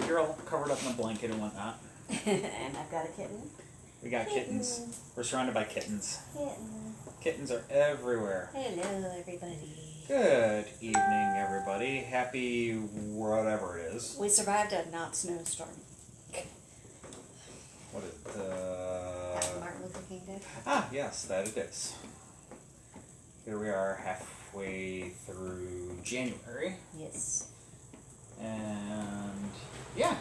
You're all covered up in a blanket and whatnot. And I've got a kitten. We got kittens. We're surrounded by kittens. Kitten. Kittens are everywhere. Hello, everybody. Good evening, everybody. Happy whatever it is. We survived a not snowstorm. What is Happy Martin Luther King Day. Ah, yes, that it is. Here we are halfway through January. Yes. And yeah.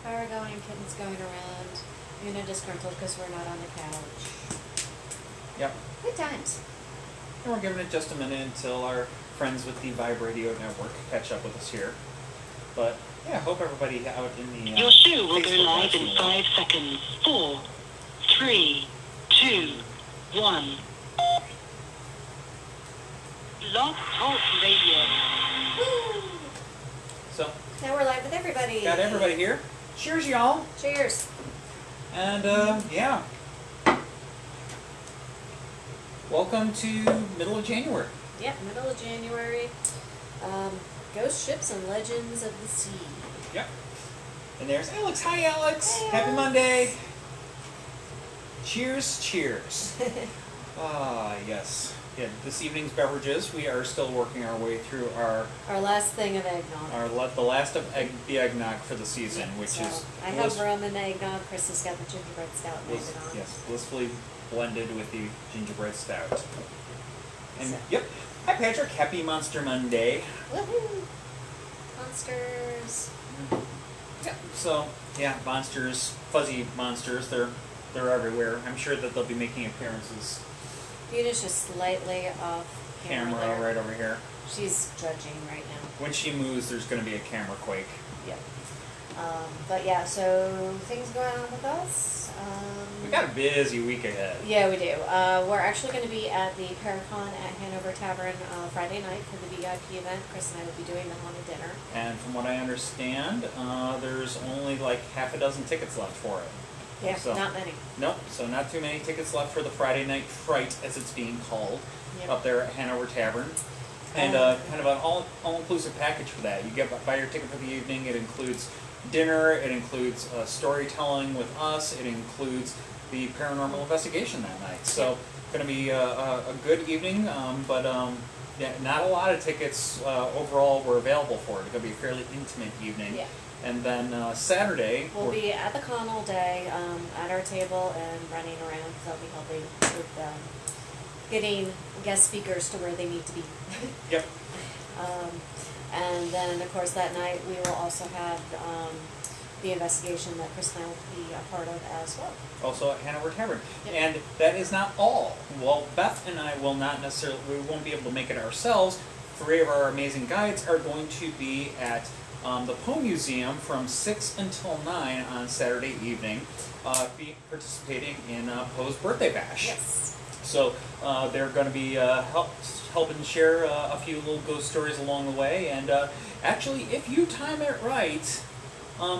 Power going, kittens going around. Una disgruntled because we're not on the couch. Yep. Good times. And we're giving it just a minute until our friends with the Vibe Radio Network catch up with us here. But yeah, hope everybody out in the Your show will go Facebook live in Live 5 seconds. 4, 3, 2, 1. Blog Talk Radio. Woo! So Now we're live with everybody. got everybody here. Cheers, y'all. Cheers. And yeah. Welcome to middle of January. Yep, middle of January. Ghost ships and legends of the sea. Yep. And there's Alex. Hi, Alex. Hey, Happy Alex. Monday. Cheers, cheers. Yes. Yeah, this evening's beverages, we are still working our way through our last thing of eggnog. the last of the eggnog for the season, which So, is I have rum and eggnog. Chris has got the gingerbread stout and bliss, Medan. yes, blissfully blended with the gingerbread stout. And So. yep. Hi, Patrick. Happy Monster Monday. Woohoo! Monsters. Yep. So yeah, monsters, fuzzy monsters. They're everywhere. I'm sure that they'll be making appearances. Una's just slightly off camera there. Right over here. She's judging right now. When she moves, there's going to be a camera quake. Yep. But yeah, so things going on with us. We got a busy week ahead. Yeah, we do. We're actually going to be at the Paracon at Hanover Tavern Friday night for the VIP event. Chris and I will be doing the haunted dinner. And from what I understand, there's only like half a dozen tickets left for it. Yeah, So- not many. Nope, so not too many tickets left for the Friday Night Fright, as it's being called, Yep. up there at Hanover Tavern. And kind of an all-inclusive package for that. You buy your ticket for the evening. It includes dinner. It includes storytelling with us. It includes the paranormal investigation that night. So, going to be a good evening. Yeah, not a lot of tickets overall were available for it. It's going to be a fairly intimate evening. Yeah. And then Saturday, We'll be at the con all day, at our table and running around because I'll be helping with getting guest speakers to where they need to be. Yep. And then, of course, that night we will also have the investigation that Chris and I will be a part of as well. Also at Hanover Tavern. Yep. And that is not all. Well, Beth and I will not necessarily, we won't be able to make it ourselves. 3 of our amazing guides are going to be at the Poe Museum from 6 until 9 on Saturday evening, participating in Poe's birthday bash. Yes. So they're going to be helping share a few little ghost stories along the way. And actually, if you time it right,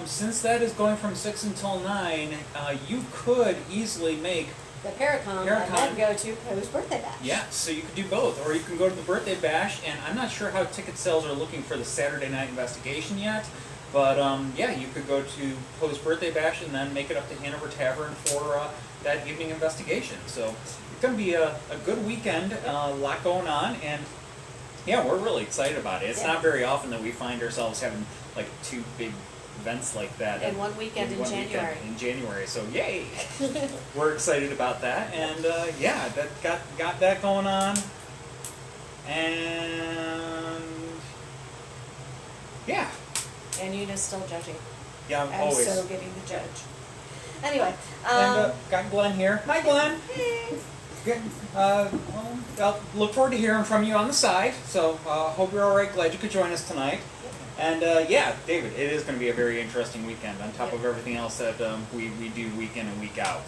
since that is going from 6 until 9, you could easily make The Paracon and then go to Poe's birthday bash. yeah, so you could do both, or you can go to the birthday bash, and I'm not sure how ticket sales are looking for the Saturday night investigation yet, but yeah, you could go to Poe's birthday bash and then make it up to Hanover Tavern for that evening investigation. So it's going to be a good weekend, a lot going on, and yeah, we're really excited about it. It's not very often that we find ourselves having like 2 big events like that In one weekend in January. So yay! We're excited about that, and yeah, that got that going on, and yeah, And Una's still judging. yeah, I'm always. so getting the judge. Anyway. And got Glenn here. Hi, Glenn. Hey. Good. I'll look forward to hearing from you on the side. So hope you're all right. Glad you could join us tonight. And yeah, David, it is going to be a very interesting weekend on top of everything else that we do week in and week out.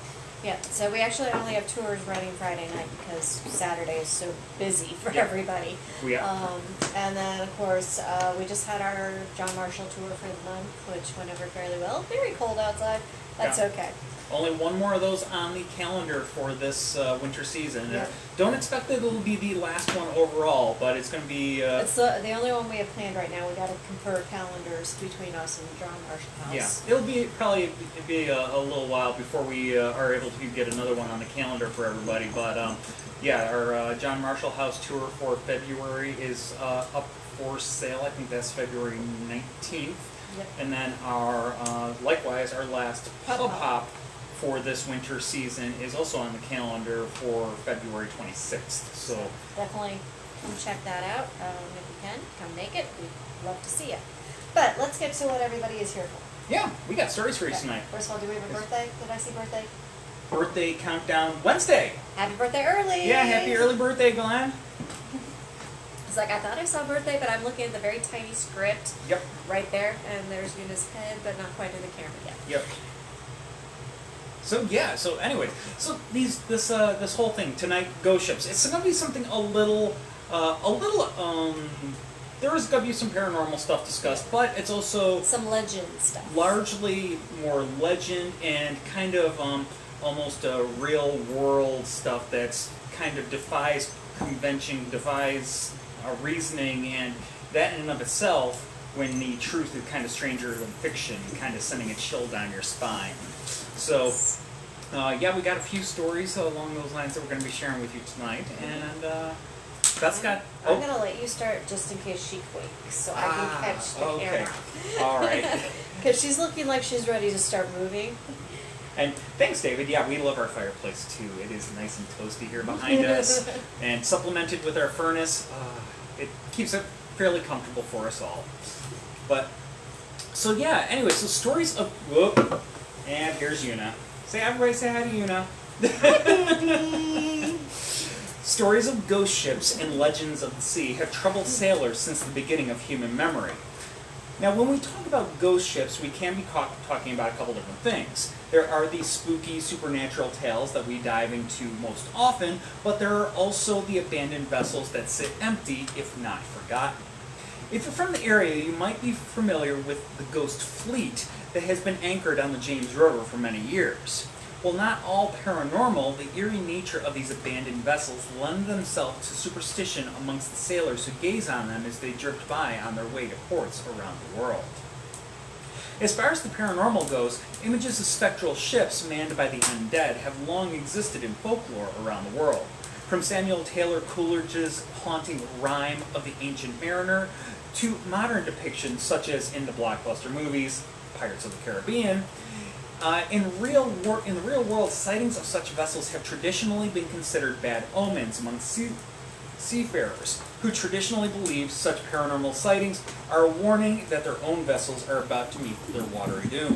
Yeah, so we actually only have tours running Friday night because Saturday is so busy for everybody. And then, of course, we just had our John Marshall tour for the month, which went over fairly well. Very cold outside, That's Yeah. okay. Only one more of those on the calendar for this winter season. Yep. Don't expect that it'll be the last one overall, but it's going to be... It's the only one we have planned right now. We got to compare calendars between us and the John Marshall House. yeah, it'll be probably be a little while before we are able to get another one on the calendar for everybody. But yeah, our John Marshall House tour for February is up for sale. I think that's February 19th. Yep. And then our likewise our last Pub pub hop. hop for this winter season is also on the calendar for February 26th. So Definitely come check that out. If you can, come make it. We'd love to see you. But let's get to what everybody is here for. yeah, we got stories for you tonight. First of all, do we have a birthday? Did I see birthday? Birthday countdown Wednesday. Happy birthday early! Yeah, happy early birthday, Glenn. It's like I thought I saw birthday, but I'm looking at the very tiny script Yep. right there, and there's Yuna's head, but not quite in the camera yet. Yep. So yeah, so anyways, so this whole thing tonight, ghost ships. It's gonna be something a little there is gonna be some paranormal stuff discussed, but it's also Some legend stuff. largely more legend and kind of almost real world stuff that's kind of defies convention, defies reasoning, and that in and of itself, when the truth is kind of stranger than fiction, kind of sending a chill down your spine. So, yeah, we got a few stories along those lines that we're going to be sharing with you tonight, and Beth's got... I'm gonna let you start just in case she quakes, so I can catch the okay. camera. All right. Because she's looking like she's ready to start moving. And thanks, David. Yeah, we love our fireplace, too. It is nice and toasty here behind us, and supplemented with our furnace. It keeps it fairly comfortable for us all. But, so yeah, anyway, so stories of... Whoop. And here's Yuna. Everybody say hi to Yuna. Stories of ghost ships and legends of the sea have troubled sailors since the beginning of human memory. Now, when we talk about ghost ships, we can be talking about a couple different things. There are these spooky supernatural tales that we dive into most often, but there are also the abandoned vessels that sit empty, if not forgotten. If you're from the area, you might be familiar with the ghost fleet that has been anchored on the James River for many years. While not all paranormal, the eerie nature of these abandoned vessels lend themselves to superstition amongst the sailors who gaze on them as they drift by on their way to ports around the world. As far as the paranormal goes, images of spectral ships manned by the undead have long existed in folklore around the world. From Samuel Taylor Coleridge's haunting rhyme of the Ancient Mariner to modern depictions such as in the blockbuster movies Pirates of the Caribbean. In the real world, sightings of such vessels have traditionally been considered bad omens among seafarers, who traditionally believe such paranormal sightings are a warning that their own vessels are about to meet their watery doom.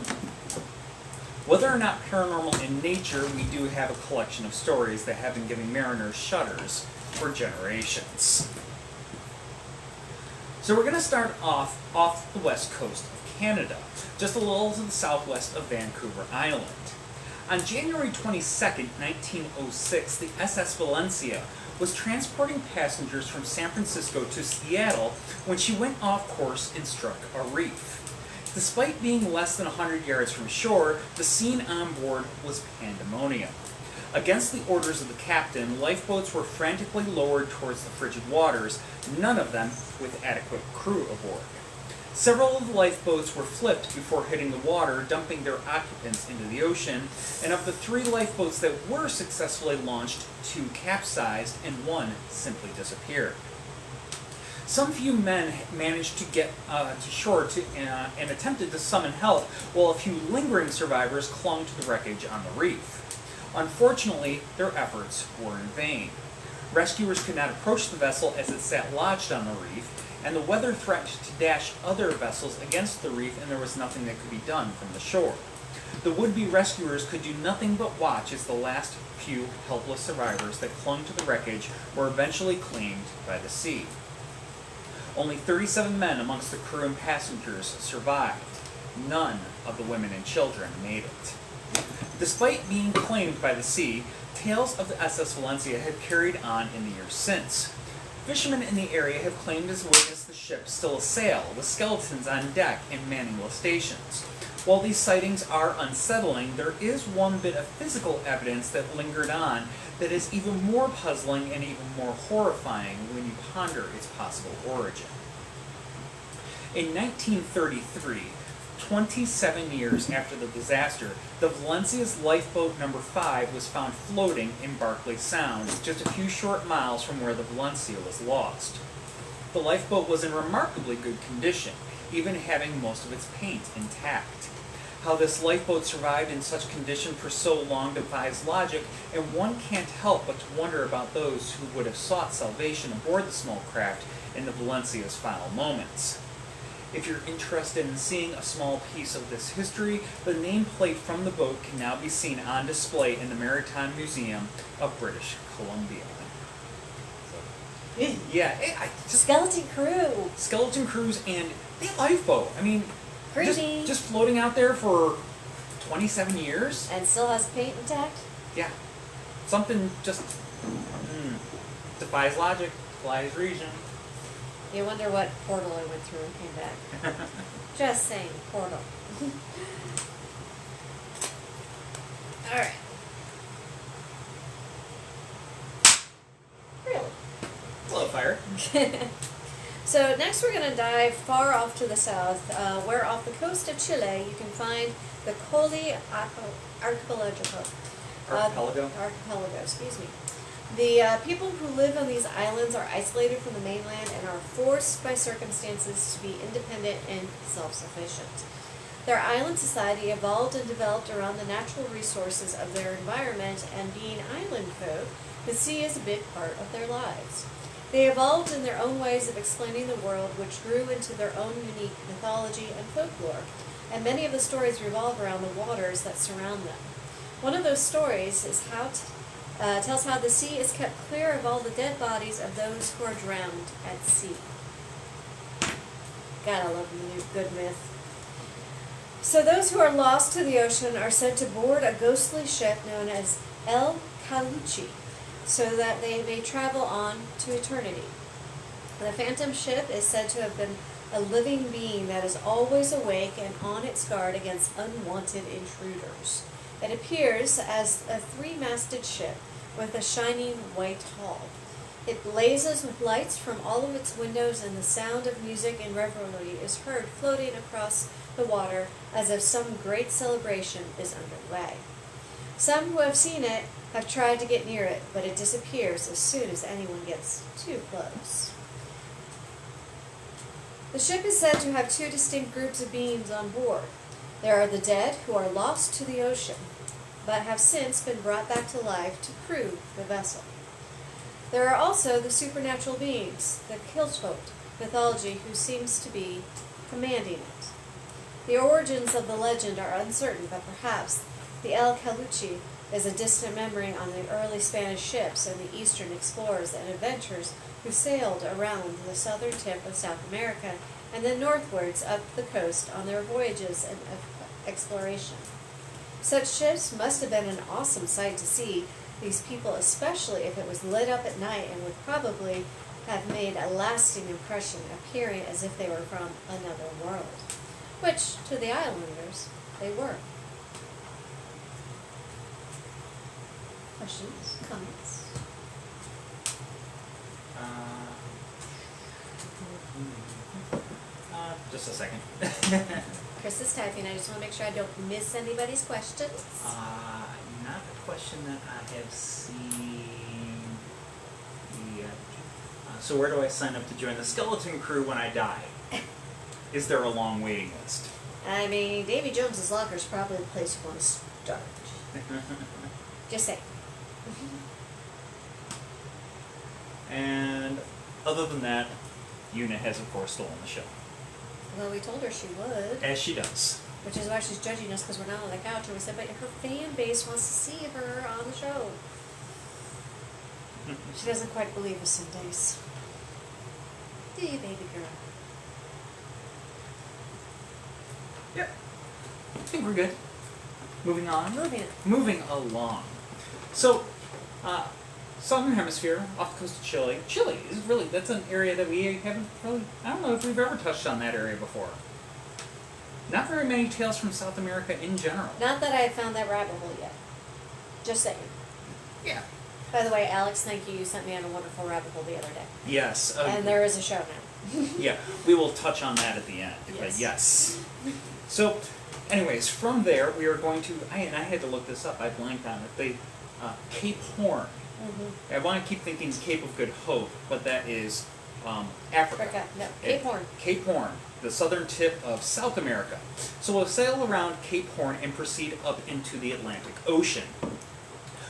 Whether or not paranormal in nature, we do have a collection of stories that have been giving mariners shudders for generations. So we're going to start off the west coast of Canada, just a little to the southwest of Vancouver Island. On January 22nd, 1906, the SS Valencia was transporting passengers from San Francisco to Seattle when she went off course and struck a reef. Despite being less than 100 yards from shore, the scene on board was pandemonium. Against the orders of the captain, lifeboats were frantically lowered towards the frigid waters, none of them with adequate crew aboard. Several of the lifeboats were flipped before hitting the water, dumping their occupants into the ocean, and of the 3 lifeboats that were successfully launched, 2 capsized and 1 simply disappeared. Some few men managed to get to shore and attempted to summon help, while a few lingering survivors clung to the wreckage on the reef. Unfortunately, their efforts were in vain. Rescuers could not approach the vessel as it sat lodged on the reef, and the weather threatened to dash other vessels against the reef, and there was nothing that could be done from the shore. The would-be rescuers could do nothing but watch as the last few helpless survivors that clung to the wreckage were eventually claimed by the sea. Only 37 men amongst the crew and passengers survived. None of the women and children made it. Despite being claimed by the sea, tales of the SS Valencia have carried on in the years since. Fishermen in the area have claimed to witness the ship still a sail, with skeletons on deck and manning stations. While these sightings are unsettling, there is one bit of physical evidence that lingered on that is even more puzzling and even more horrifying when you ponder its possible origin. In 1933, 27 years after the disaster, the Valencia's Lifeboat number 5 was found floating in Barclay Sound, just a few short miles from where the Valencia was lost. The lifeboat was in remarkably good condition, even having most of its paint intact. How this lifeboat survived in such condition for so long defies logic, and one can't help but to wonder about those who would have sought salvation aboard the small craft in the Valencia's final moments. If you're interested in seeing a small piece of this history, the nameplate from the boat can now be seen on display in the Maritime Museum of British Columbia. Yeah, Skeleton crew. skeleton crews and the lifeboat. I mean, Creepy. just floating out there for 27 years. And still has paint intact? Yeah, something just defies logic, defies reason. You wonder what portal I went through and came back. Just saying, portal. Alright. Really? Hello, fire. So next we're going to dive far off to the south, where off the coast of Chile you can find the Colli Archipelago. Archipelago, excuse me. The people who live on these islands are isolated from the mainland and are forced by circumstances to be independent and self-sufficient. Their island society evolved and developed around the natural resources of their environment, and being island folk, the sea is a big part of their lives. They evolved in their own ways of explaining the world, which grew into their own unique mythology and folklore, and many of the stories revolve around the waters that surround them. One of those stories is tells how the sea is kept clear of all the dead bodies of those who are drowned at sea. God, I love a good myth. So those who are lost to the ocean are said to board a ghostly ship known as El Caleuche, so that they may travel on to eternity. The phantom ship is said to have been a living being that is always awake and on its guard against unwanted intruders. It appears as a three-masted ship with a shining white hull. It blazes with lights from all of its windows, and the sound of music and revelry is heard floating across the water as if some great celebration is underway. Some who have seen it have tried to get near it, but it disappears as soon as anyone gets too close. The ship is said to have two distinct groups of beings on board. There are the dead, who are lost to the ocean, but have since been brought back to life to crew the vessel. There are also the supernatural beings, the Caleuche mythology, who seems to be commanding it. The origins of the legend are uncertain, but perhaps the El Caleuche is a distant memory on the early Spanish ships and the eastern explorers and adventurers who sailed around the southern tip of South America and then northwards up the coast on their voyages of exploration. Such ships must have been an awesome sight to see, these people especially if it was lit up at night, and would probably have made a lasting impression, appearing as if they were from another world, which, to the islanders, they were. Questions? Comments? Just a second. Chris is typing. I just want to make sure I don't miss anybody's questions. Not a question that I have seen yet. So where do I sign up to join the skeleton crew when I die? Is there a long waiting list? I mean, Davy Jones's Locker is probably the place you want to start. Just saying. And other than that, Una has of course stolen the show. Well, we told her she would. As she does. Which is why she's judging us, because we're not on the couch. And we said, but her fan base wants to see her on the show. She doesn't quite believe us some days. Do you, baby girl? Yep. I think we're good. Moving on. Moving along. So, Southern Hemisphere, off the coast of Chile. Chile is really, that's an area that we haven't really, I don't know if we've ever touched on that area before. Not very many tales from South America in general. Not that I have found that rabbit hole yet. Just saying. Yeah. By the way, Alex, thank you. You sent me on a wonderful rabbit hole the other day. Yes. And there is a show now. Yeah, we will touch on that at the end. Yes. But yes. So, anyways, from there we are going to. I had to look this up. I blanked on it. Cape Horn. Mm-hmm. I want to keep thinking Cape of Good Hope, but that is Africa. No, Cape Horn. Cape Horn, the southern tip of South America. So we'll sail around Cape Horn and proceed up into the Atlantic Ocean.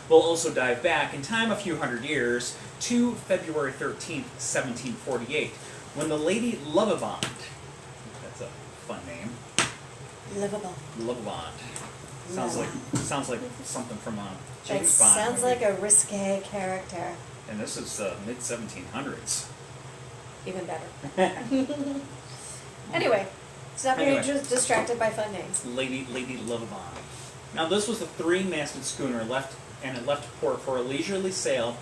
We'll also dive back in time a few hundred years to February 13th, 1748, when the Lady Lovibond, that's a fun name. Livable. Lovibond. Sounds like something from James That Bond. sounds movie. like a risque character. And this is mid 1700s. Even better. Anyway, stop being distracted by fun names. Lady Lovibond. Now this was a three-masted schooner left port for a leisurely sail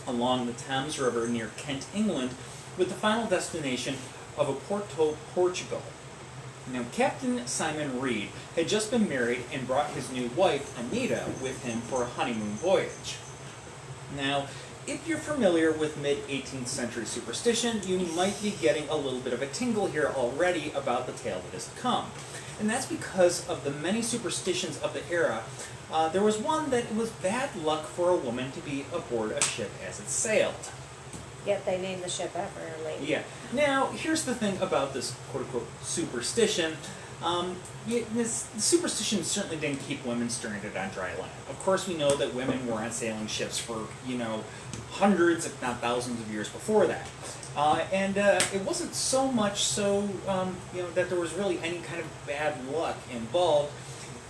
along the Thames River near Kent, England, with the final destination of Oporto, Portugal. Now, Captain Simon Reed had just been married and brought his new wife, Anita, with him for a honeymoon voyage. Now, if you're familiar with mid-18th century superstition, you might be getting a little bit of a tingle here already about the tale that is to come. And that's because of the many superstitions of the era. There was one that it was bad luck for a woman to be aboard a ship as it sailed. Yet they named the ship after a lady. Yeah. Now, here's the thing about this quote-unquote superstition. This superstition certainly didn't keep women stranded on dry land. Of course, we know that women were on sailing ships for, hundreds, if not thousands of years before that. And it wasn't so much so, that there was really any kind of bad luck involved.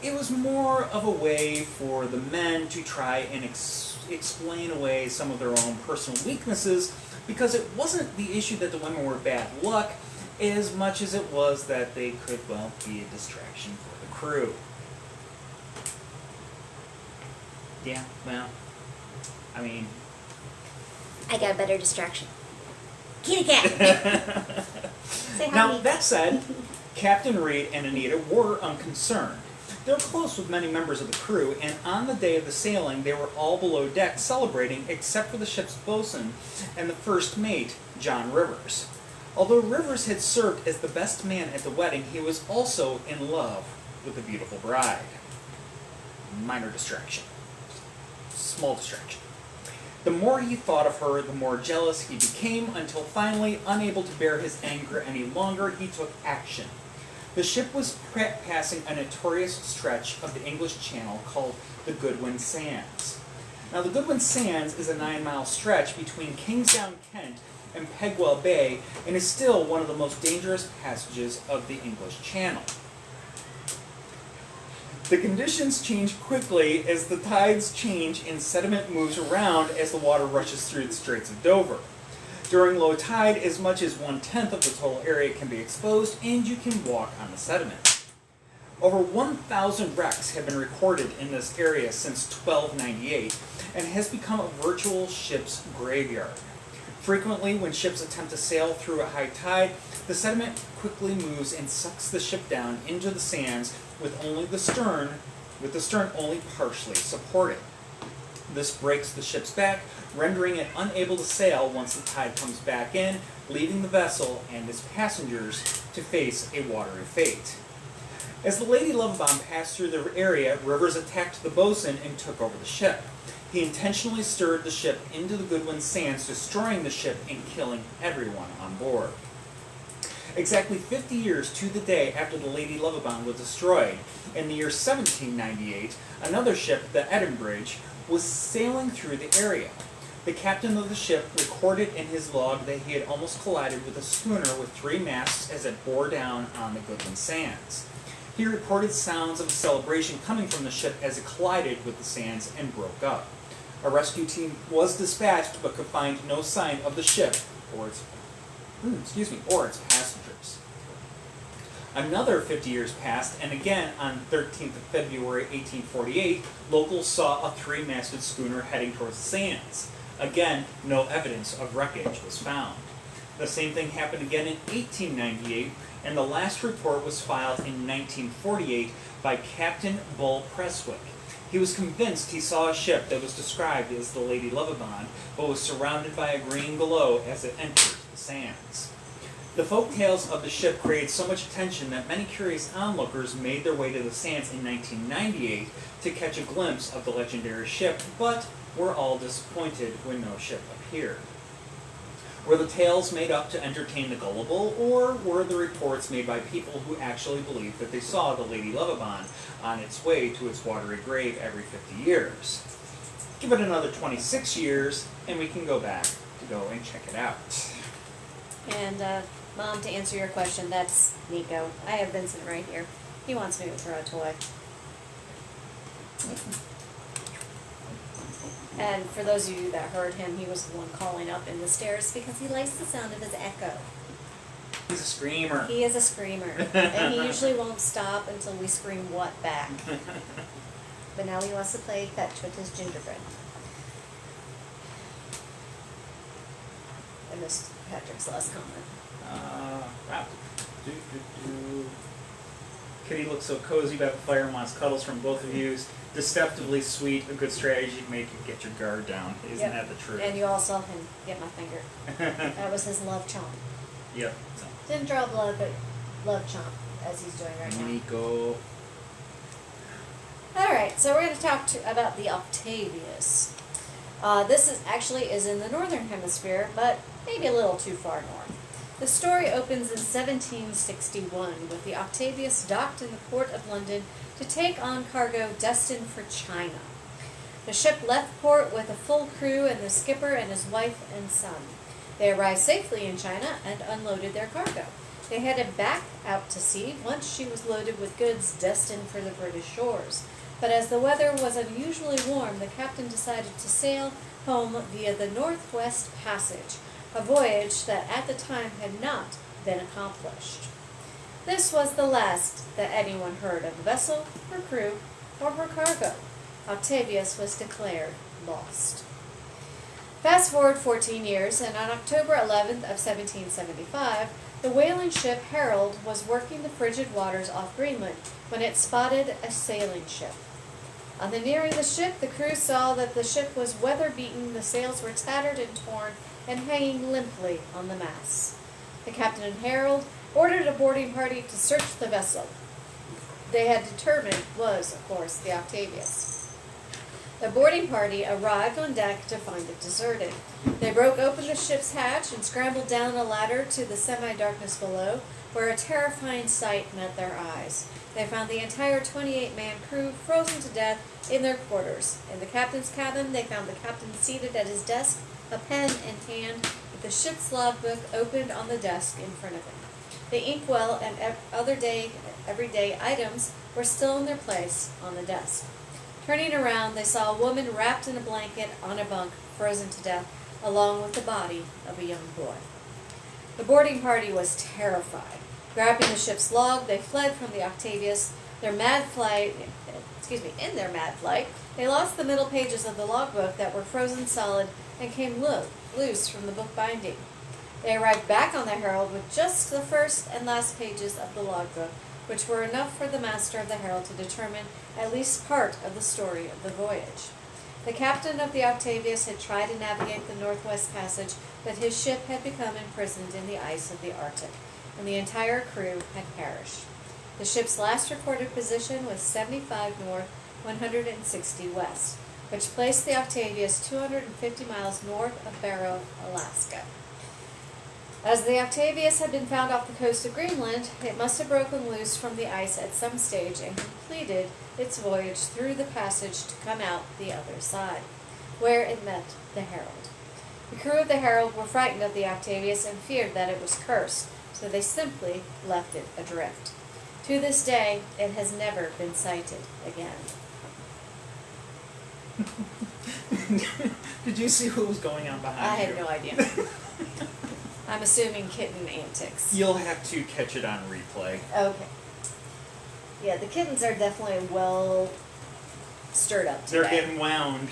It was more of a way for the men to try and explain away some of their own personal weaknesses, because it wasn't the issue that the women were bad luck as much as it was that they could, be a distraction for the crew. Yeah, I got a better distraction. Kitty cat! Say hi. Now, that said, Captain Reed and Anita were unconcerned. They were close with many members of the crew, and on the day of the sailing, they were all below deck celebrating, except for the ship's bosun and the first mate, John Rivers. Although Rivers had served as the best man at the wedding, he was also in love with the beautiful bride. Minor distraction. Small distraction. The more he thought of her, the more jealous he became, until finally, unable to bear his anger any longer, he took action. The ship was passing a notorious stretch of the English Channel called the Goodwin Sands. Now, the Goodwin Sands is a 9-mile stretch between Kingsdown, Kent, and Pegwell Bay, and is still one of the most dangerous passages of the English Channel. The conditions change quickly as the tides change and sediment moves around as the water rushes through the Straits of Dover. During low tide, as much as 1/10 of the total area can be exposed, and you can walk on the sediment. Over 1,000 wrecks have been recorded in this area since 1298, and has become a virtual ship's graveyard. Frequently, when ships attempt to sail through a high tide, the sediment quickly moves and sucks the ship down into the sands with the stern only partially supported. This breaks the ship's back, rendering it unable to sail once the tide comes back in, leaving the vessel and its passengers to face a watery fate. As the Lady Lovibond passed through the area, Rivers attacked the bosun and took over the ship. He intentionally stirred the ship into the Goodwin Sands, destroying the ship and killing everyone on board. Exactly 50 years to the day after the Lady Lovibond was destroyed, in the year 1798, another ship, the Edinburgh, was sailing through the area. The captain of the ship recorded in his log that he had almost collided with a schooner with 3 masts as it bore down on the Goodwin Sands. He reported sounds of a celebration coming from the ship as it collided with the sands and broke up. A rescue team was dispatched but could find no sign of the ship or its passengers. Another 50 years passed, and again on 13th of February 1848, locals saw a 3-masted schooner heading towards the sands. Again, no evidence of wreckage was found. The same thing happened again in 1898, and the last report was filed in 1948 by Captain Bull Presswick. He was convinced he saw a ship that was described as the Lady Lovibond, but was surrounded by a green glow as it entered the sands. The folk tales of the ship created so much attention that many curious onlookers made their way to the sands in 1998 to catch a glimpse of the legendary ship, but were all disappointed when no ship appeared. Were the tales made up to entertain the gullible, or were the reports made by people who actually believed that they saw the Lady Lovibond on its way to its watery grave every 50 years? Give it another 26 years, and we can go back to go and check it out. And, Mom, to answer your question, that's Nico. I have Vincent right here. He wants me to throw a toy. And for those of you that heard him, he was the one calling up in the stairs because he likes the sound of his echo. He's a screamer. He is a screamer. And he usually won't stop until we scream what back. But now he wants to play fetch with his gingerbread. I missed Patrick's last comment. Wow. Kitty looks so cozy by the fire and wants cuddles from both of you. Deceptively sweet, a good strategy to make you get your guard down. Isn't that the truth? And you all saw him get my finger. That was his love chomp. Yep. Didn't draw blood, but love chomp, as he's doing right now. Nico. Alright, so we're going to talk about the Octavius. This is in the northern hemisphere, but maybe a little too far north. The story opens in 1761 with the Octavius docked in the port of London to take on cargo destined for China. The ship left port with a full crew and the skipper and his wife and son. They arrived safely in China and unloaded their cargo. They headed back out to sea once she was loaded with goods destined for the British shores. But as the weather was unusually warm, the captain decided to sail home via the Northwest Passage, a voyage that at the time had not been accomplished. This was the last that anyone heard of the vessel, her crew, or her cargo. Octavius was declared lost. Fast forward 14 years, and on October 11th of 1775, the whaling ship Herald was working the frigid waters off Greenland when it spotted a sailing ship. On the nearing the ship, the crew saw that the ship was weather-beaten, the sails were tattered and torn, and hanging limply on the masts. The captain and Herald ordered a boarding party to search the vessel. They had determined was, of course, the Octavius. The boarding party arrived on deck to find it deserted. They broke open the ship's hatch and scrambled down a ladder to the semi-darkness below, where a terrifying sight met their eyes. They found the entire 28-man crew frozen to death in their quarters. In the captain's cabin, they found the captain seated at his desk, a pen in hand, with the ship's logbook opened on the desk in front of him. The inkwell and other everyday items were still in their place on the desk. Turning around, they saw a woman wrapped in a blanket on a bunk, frozen to death, along with the body of a young boy. The boarding party was terrified. Grabbing the ship's log, they fled from the Octavius. In their mad flight, they lost the middle pages of the logbook that were frozen solid and came loose from the book binding. They arrived back on the Herald with just the first and last pages of the logbook, which were enough for the master of the Herald to determine at least part of the story of the voyage. The captain of the Octavius had tried to navigate the Northwest Passage, but his ship had become imprisoned in the ice of the Arctic, and the entire crew had perished. The ship's last recorded position was 75 north, 160 west, which placed the Octavius 250 miles north of Barrow, Alaska. As the Octavius had been found off the coast of Greenland, it must have broken loose from the ice at some stage and completed its voyage through the passage to come out the other side, where it met the Herald. The crew of the Herald were frightened of the Octavius and feared that it was cursed, so they simply left it adrift. To this day, it has never been sighted again. Did you see what was going on behind you? I had no idea. I'm assuming kitten antics. You'll have to catch it on replay. Okay. Yeah, the kittens are definitely well stirred up today. They're getting wound.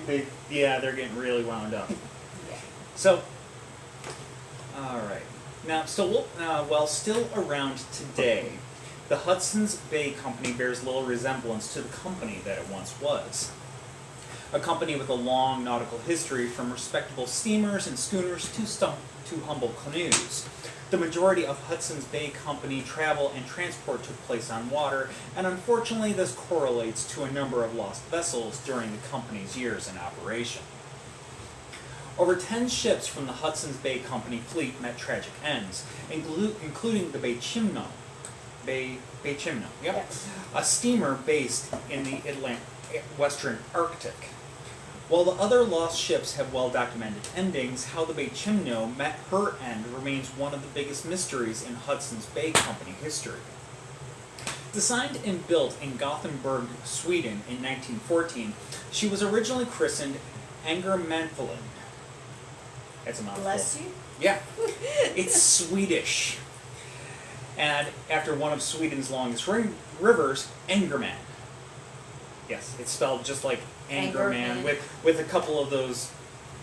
They're getting really wound up. Yeah. So, All right. Now, still around today, the Hudson's Bay Company bears little resemblance to the company that it once was. A company with a long nautical history, from respectable steamers and schooners to humble canoes. The majority of Hudson's Bay Company travel and transport took place on water, and unfortunately this correlates to a number of lost vessels during the company's years in operation. Over 10 ships from the Hudson's Bay Company fleet met tragic ends, including the Baychimo. Baychimo, yep. Yeah. A steamer based in the Western Arctic. While the other lost ships have well-documented endings, how the Baychimo met her end remains one of the biggest mysteries in Hudson's Bay Company history. Designed and built in Gothenburg, Sweden in 1914, she was originally christened Angermanfällen. That's a mouthful. Bless you. Yeah, it's Swedish. And after one of Sweden's longest rivers, Angerman. Yes, it's spelled just like Angerman, with a couple of those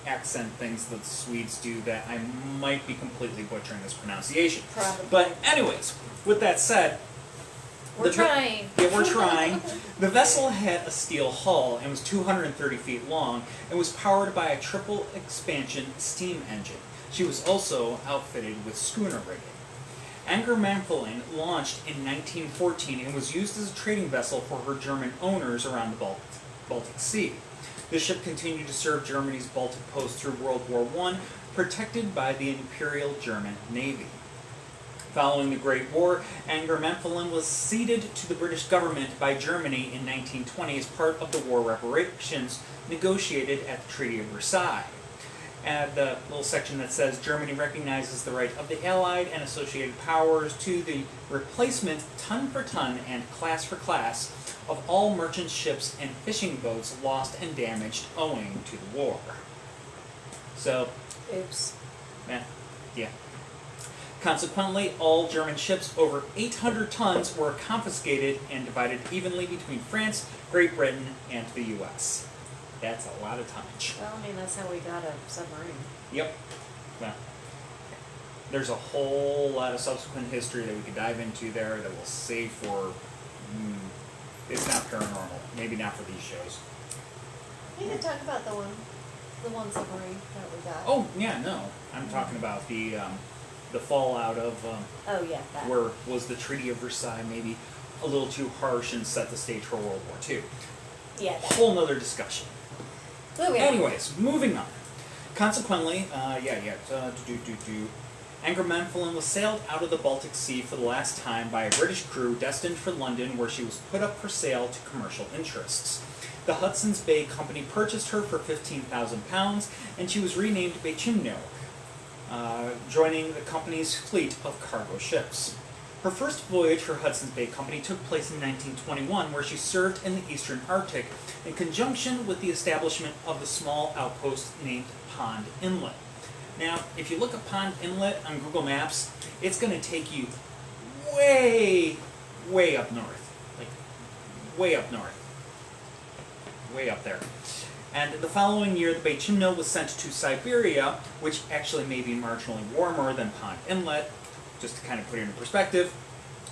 accent things that the Swedes do that I might be completely butchering this pronunciation. Probably. But anyways, with that said, We're trying. Yeah, we're trying. The vessel had a steel hull and was 230 feet long and was powered by a triple expansion steam engine. She was also outfitted with schooner rigging. Angermanfällen launched in 1914 and was used as a trading vessel for her German owners around the Baltic Sea. The ship continued to serve Germany's Baltic post through World War I, protected by the Imperial German Navy. Following the Great War, Angermanfällen was ceded to the British government by Germany in 1920 as part of the war reparations negotiated at the Treaty of Versailles. And the little section that says Germany recognizes the right of the Allied and associated powers to the replacement ton for ton and class for class of all merchant ships and fishing boats lost and damaged owing to the war. So, Oops. yeah. Consequently, all German ships over 800 tons were confiscated and divided evenly between France, Great Britain, and the U.S. That's a lot of tonnage. Well, I mean, that's how we got a submarine. Yep. Well, there's a whole lot of subsequent history that we could dive into there that we'll save for... it's not paranormal. Maybe not for these shows. We could talk about the one submarine that we got. Oh, yeah, no. I'm talking about the fallout of... Oh, yeah, that. where was the Treaty of Versailles maybe a little too harsh and set the stage for World War II. Yeah, that. Whole nother discussion. Moving on. Anyways, moving on. Consequently, Angermanfällen was sailed out of the Baltic Sea for the last time by a British crew destined for London, where she was put up for sale to commercial interests. The Hudson's Bay Company purchased her for £15,000, and she was renamed Baychimo, joining the company's fleet of cargo ships. Her first voyage for Hudson's Bay Company took place in 1921, where she served in the Eastern Arctic in conjunction with the establishment of the small outpost named Pond Inlet. Now, if you look at Pond Inlet on Google Maps, it's going to take you way up north. Like, way up north. Way up there. And the following year, the Baychimo was sent to Siberia, which actually may be marginally warmer than Pond Inlet, just to kind of put it in perspective,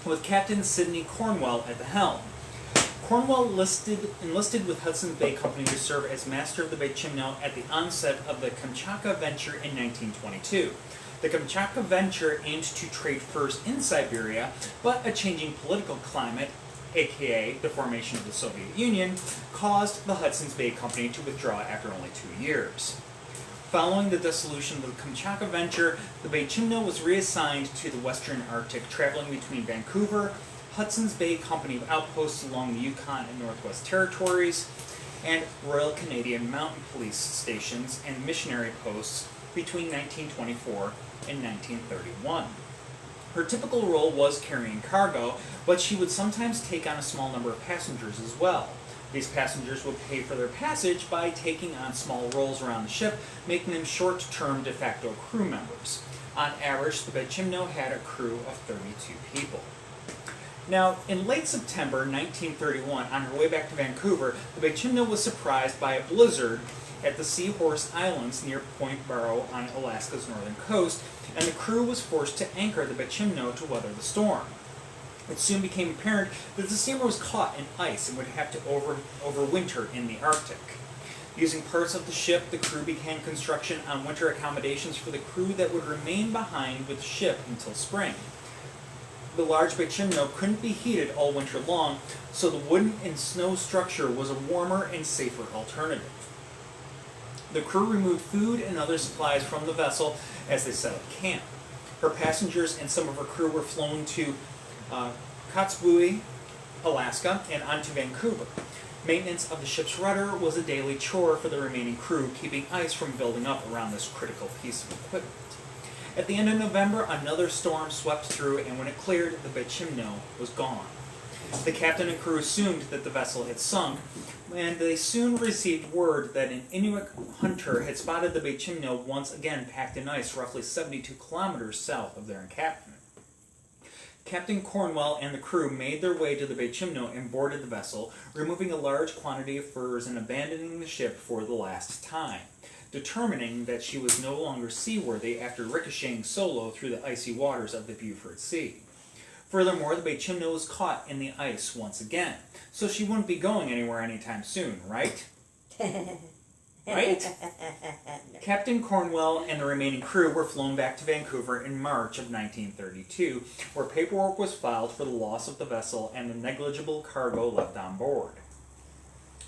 with Captain Sidney Cornwell at the helm. Cornwell enlisted with Hudson's Bay Company to serve as master of the Baychimo at the onset of the Kamchatka venture in 1922. The Kamchatka venture aimed to trade furs in Siberia, but a changing political climate, aka the formation of the Soviet Union, caused the Hudson's Bay Company to withdraw after only 2 years. Following the dissolution of the Kamchatka venture, the Baychimo was reassigned to the Western Arctic, traveling between Vancouver, Hudson's Bay Company outposts along the Yukon and Northwest Territories, and Royal Canadian Mounted Police stations and missionary posts between 1924 and 1931. Her typical role was carrying cargo, but she would sometimes take on a small number of passengers as well. These passengers would pay for their passage by taking on small roles around the ship, making them short-term de facto crew members. On average, the Baychimo had a crew of 32 people. Now, in late September 1931, on her way back to Vancouver, the Baychimo was surprised by a blizzard at the Seahorse Islands near Point Barrow on Alaska's northern coast, and the crew was forced to anchor the Baychimo to weather the storm. It soon became apparent that the steamer was caught in ice and would have to overwinter in the Arctic. Using parts of the ship, the crew began construction on winter accommodations for the crew that would remain behind with the ship until spring. The large Baychimo couldn't be heated all winter long, so the wooden and snow structure was a warmer and safer alternative. The crew removed food and other supplies from the vessel as they set up camp. Her passengers and some of her crew were flown to Kotzebue, Alaska, and on to Vancouver. Maintenance of the ship's rudder was a daily chore for the remaining crew, keeping ice from building up around this critical piece of equipment. At the end of November, another storm swept through, and when it cleared, the Baychimo was gone. The captain and crew assumed that the vessel had sunk, and they soon received word that an Inuit hunter had spotted the Baychimo once again packed in ice roughly 72 kilometers south of their encampment. Captain Cornwell and the crew made their way to the Baychimo and boarded the vessel, removing a large quantity of furs and abandoning the ship for the last time, determining that she was no longer seaworthy after ricocheting solo through the icy waters of the Beaufort Sea. Furthermore, the Baychimo was caught in the ice once again, so she wouldn't be going anywhere anytime soon, right? Right? Captain Cornwell and the remaining crew were flown back to Vancouver in March of 1932, where paperwork was filed for the loss of the vessel and the negligible cargo left on board.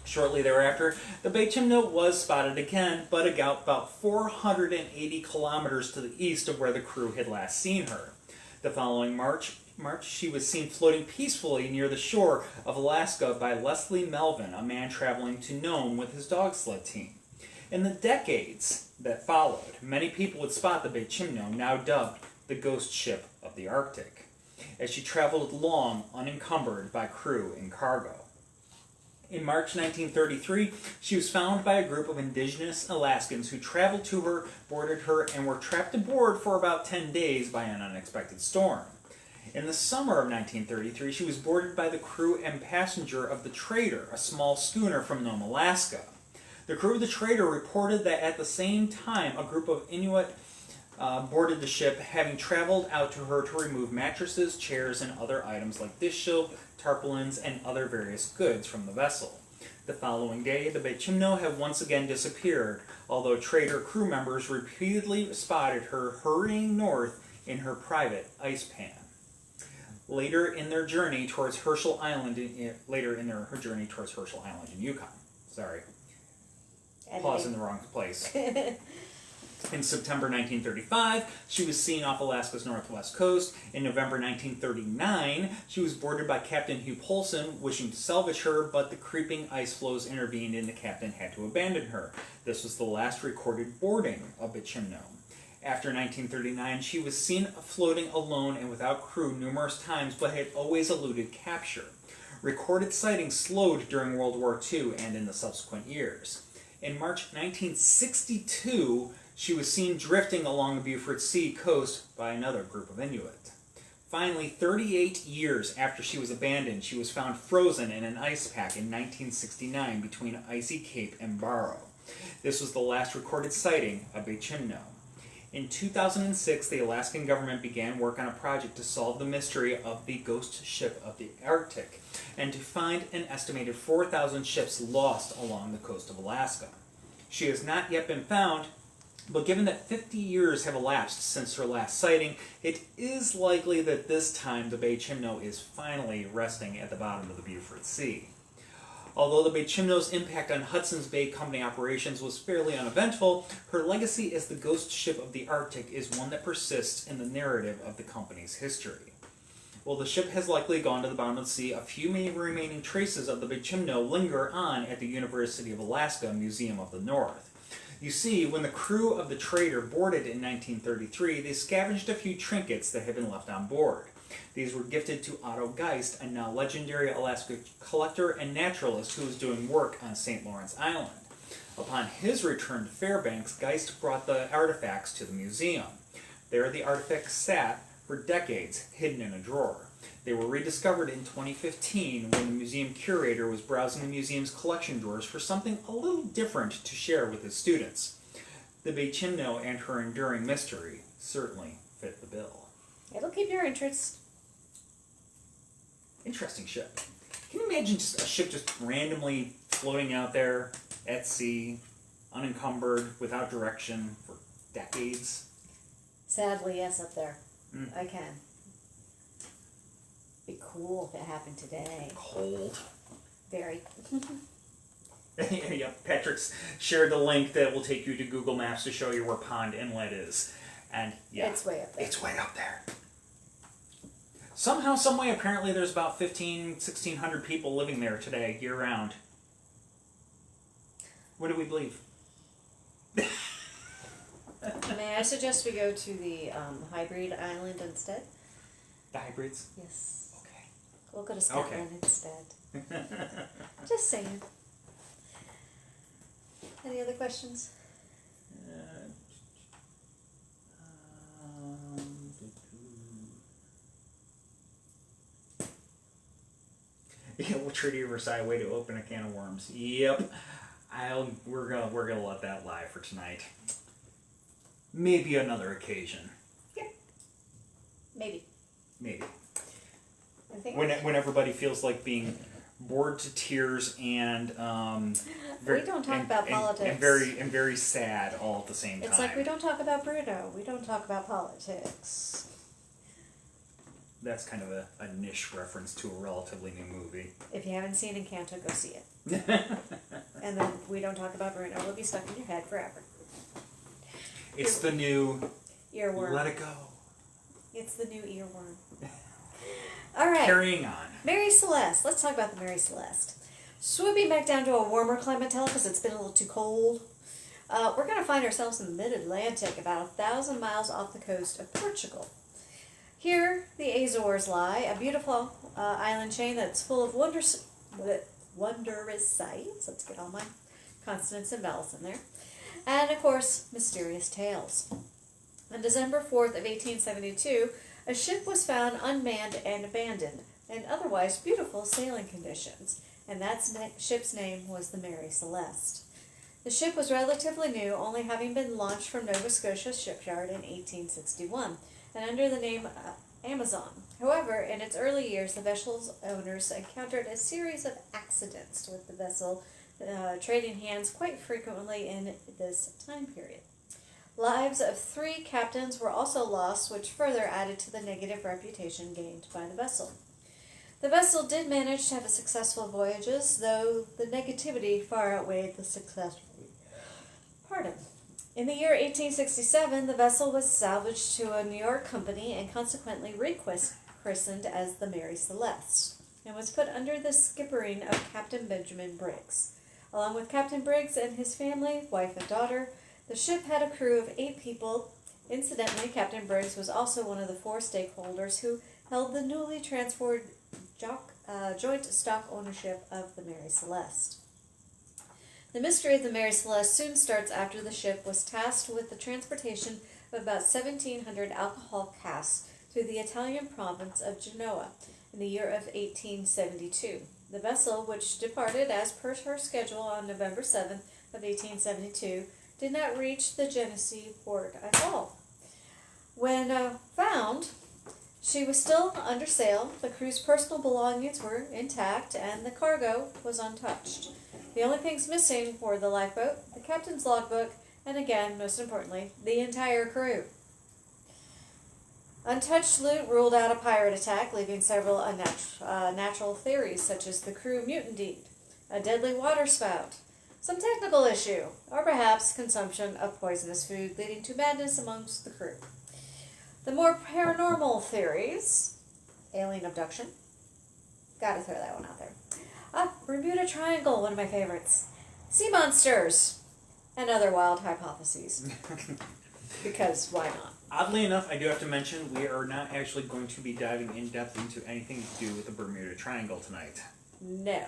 Shortly thereafter, the Baychimo was spotted again, but about 480 kilometers to the east of where the crew had last seen her. The following March, she was seen floating peacefully near the shore of Alaska by Leslie Melvin, a man traveling to Nome with his dog sled team. In the decades that followed, many people would spot the Baychimo, now dubbed the ghost ship of the Arctic, as she traveled along unencumbered by crew and cargo. In March 1933, she was found by a group of indigenous Alaskans who traveled to her, boarded her, and were trapped aboard for about 10 days by an unexpected storm. In the summer of 1933, she was boarded by the crew and passenger of the Trader, a small schooner from Nome, Alaska. The crew of the Trader reported that at the same time, a group of Inuit boarded the ship, having traveled out to her to remove mattresses, chairs, and other items like dish soap, tarpaulins, and other various goods from the vessel. The following day, the Baychimo had once again disappeared, although Trader crew members repeatedly spotted her hurrying north in her private ice pan. Later in their journey towards Herschel Island, in Yukon. Sorry. Pause in the wrong place. In September 1935, she was seen off Alaska's northwest coast. In November 1939, she was boarded by Captain Hugh Polson, wishing to salvage her, but the creeping ice floes intervened and the captain had to abandon her. This was the last recorded boarding of Baychimo. After 1939, she was seen floating alone and without crew numerous times, but had always eluded capture. Recorded sightings slowed during World War II and in the subsequent years. In March 1962, she was seen drifting along the Beaufort Sea coast by another group of Inuit. Finally, 38 years after she was abandoned, she was found frozen in an ice pack in 1969 between Icy Cape and Barrow. This was the last recorded sighting of Baychimo. In 2006, the Alaskan government began work on a project to solve the mystery of the ghost ship of the Arctic and to find an estimated 4,000 ships lost along the coast of Alaska. She has not yet been found, but given that 50 years have elapsed since her last sighting, it is likely that this time the Baychimo is finally resting at the bottom of the Beaufort Sea. Although the Baychimo's impact on Hudson's Bay Company operations was fairly uneventful, her legacy as the ghost ship of the Arctic is one that persists in the narrative of the company's history. While the ship has likely gone to the bottom of the sea, a few remaining traces of the Baychimo linger on at the University of Alaska Museum of the North. You see, when the crew of the Trader boarded in 1933, they scavenged a few trinkets that had been left on board. These were gifted to Otto Geist, a now legendary Alaska collector and naturalist who was doing work on St. Lawrence Island. Upon his return to Fairbanks, Geist brought the artifacts to the museum. There the artifacts sat for decades, hidden in a drawer. They were rediscovered in 2015 when the museum curator was browsing the museum's collection drawers for something a little different to share with his students. The Baychimo and her enduring mystery certainly fit the bill. It'll keep your interest. Interesting ship. Can you imagine just a ship just randomly floating out there at sea, unencumbered, without direction for decades? Sadly, yes, up there. Mm. I can. Be cool if it happened today. Cold. Very. Yep, Patrick's shared the link that will take you to Google Maps to show you where Pond Inlet is. And yeah, It's way up there. It's way up there. Somehow, someway, apparently there's about 1,600 people living there today, year-round. What do we believe? May I suggest we go to the hybrid island instead? The hybrids? Yes. Okay. We'll go to Scotland instead. Just saying. Any other questions? Yeah, we'll treat Riverside way to open a can of worms. Yep. We're gonna let that lie for tonight. Maybe another occasion. Yep. Maybe. Maybe. Anything When else? everybody feels like being bored to tears and We don't talk about politics. and very sad all at the same time. It's like we don't talk about Bruno. We don't talk about politics. That's kind of a niche reference to a relatively new movie. If you haven't seen Encanto, go see it. And then we don't talk about Bruno. It'll be stuck in your head forever. It's the new Earworm. Let It Go. It's the new earworm. All right. Carrying on. Mary Celeste. Let's talk about the Mary Celeste. Swooping back down to a warmer clientele because it's been a little too cold. We're going to find ourselves in the mid-Atlantic, about 1,000 miles off the coast of Portugal. Here, the Azores lie, a beautiful island chain that's full of wondrous sights. Let's get all my consonants and vowels in there. And, of course, mysterious tales. On December 4th of 1872, a ship was found unmanned and abandoned, in otherwise beautiful sailing conditions, and that ship's name was the Mary Celeste. The ship was relatively new, only having been launched from Nova Scotia shipyard in 1861, and under the name Amazon. However, in its early years, the vessel's owners encountered a series of accidents with the vessel trading hands quite frequently in this time period. Lives of 3 captains were also lost, which further added to the negative reputation gained by the vessel. The vessel did manage to have successful voyages, though the negativity far outweighed the success. In the year 1867, the vessel was salvaged to a New York company and consequently rechristened as the Mary Celeste, and was put under the skippering of Captain Benjamin Briggs. Along with Captain Briggs and his family, wife and daughter, the ship had a crew of 8 people. Incidentally, Captain Briggs was also one of the 4 stakeholders who held the newly transferred joint stock ownership of the Mary Celeste. The mystery of the Mary Celeste soon starts after the ship was tasked with the transportation of about 1,700 alcohol casks through the Italian province of Genoa in the year of 1872. The vessel, which departed as per her schedule on November 7th of 1872, did not reach the Genesee port at all. When found, she was still under sail, the crew's personal belongings were intact, and the cargo was untouched. The only things missing were the lifeboat, the captain's logbook, and again, most importantly, the entire crew. Untouched loot ruled out a pirate attack, leaving several unnatural theories, such as the crew mutinied, a deadly water spout, some technical issue, or perhaps consumption of poisonous food, leading to madness amongst the crew. The more paranormal theories, alien abduction, gotta throw that one out there. Bermuda Triangle, one of my favorites. Sea monsters, and other wild hypotheses. Because why not? Oddly enough, I do have to mention we are not actually going to be diving in depth into anything to do with the Bermuda Triangle tonight. No.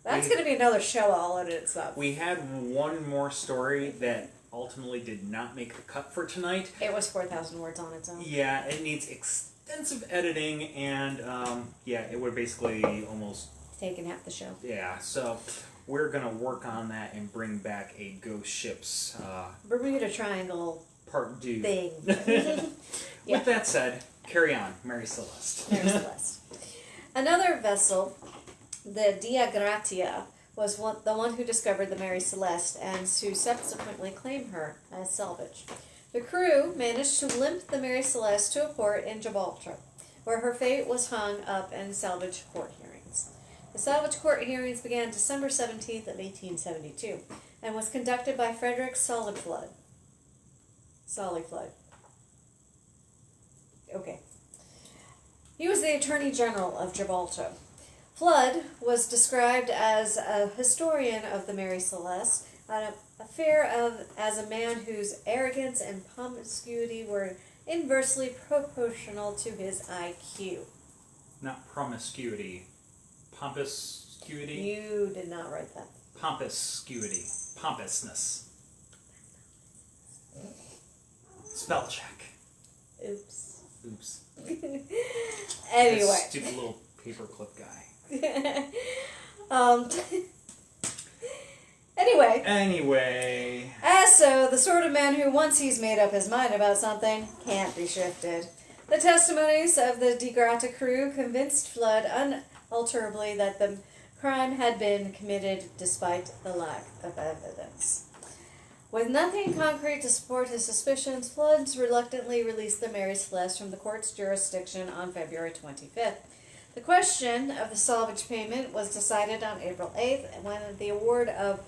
That's going to be another show all in itself. We had one more story that ultimately did not make the cut for tonight. It was 4,000 words on its own. Yeah, it needs extensive editing, and yeah, it would basically almost Taking half the show. yeah. So we're gonna work on that and bring back a Ghost Ships Bermuda Triangle part 2. thing. Yeah. With that said, carry on, Mary Celeste. Mary Celeste. Another vessel, the Dia Gratia, was the one who discovered the Mary Celeste and who subsequently claimed her as salvage. The crew managed to limp the Mary Celeste to a port in Gibraltar, where her fate was hung up in salvage court hearings. The salvage court hearings began December 17th of 1872 and was conducted by Frederick Sollyflood. Okay. He was the Attorney General of Gibraltar. Flood was described as a historian of the Mary Celeste, as a man whose arrogance and promiscuity were inversely proportional to his IQ. Not promiscuity. Pompouscuity? You did not write that. Pompouscuity. Pompousness. Spell check. Oops. Oops. Anyway. That stupid little paperclip guy. Anyway. As so, the sort of man who, once he's made up his mind about something, can't be shifted. The testimonies of the Di Grata crew convinced Flood unalterably that the crime had been committed despite the lack of evidence. With nothing concrete to support his suspicions, Flood reluctantly released the Mary Celeste from the court's jurisdiction on February 25th. The question of the salvage payment was decided on April 8th when the award of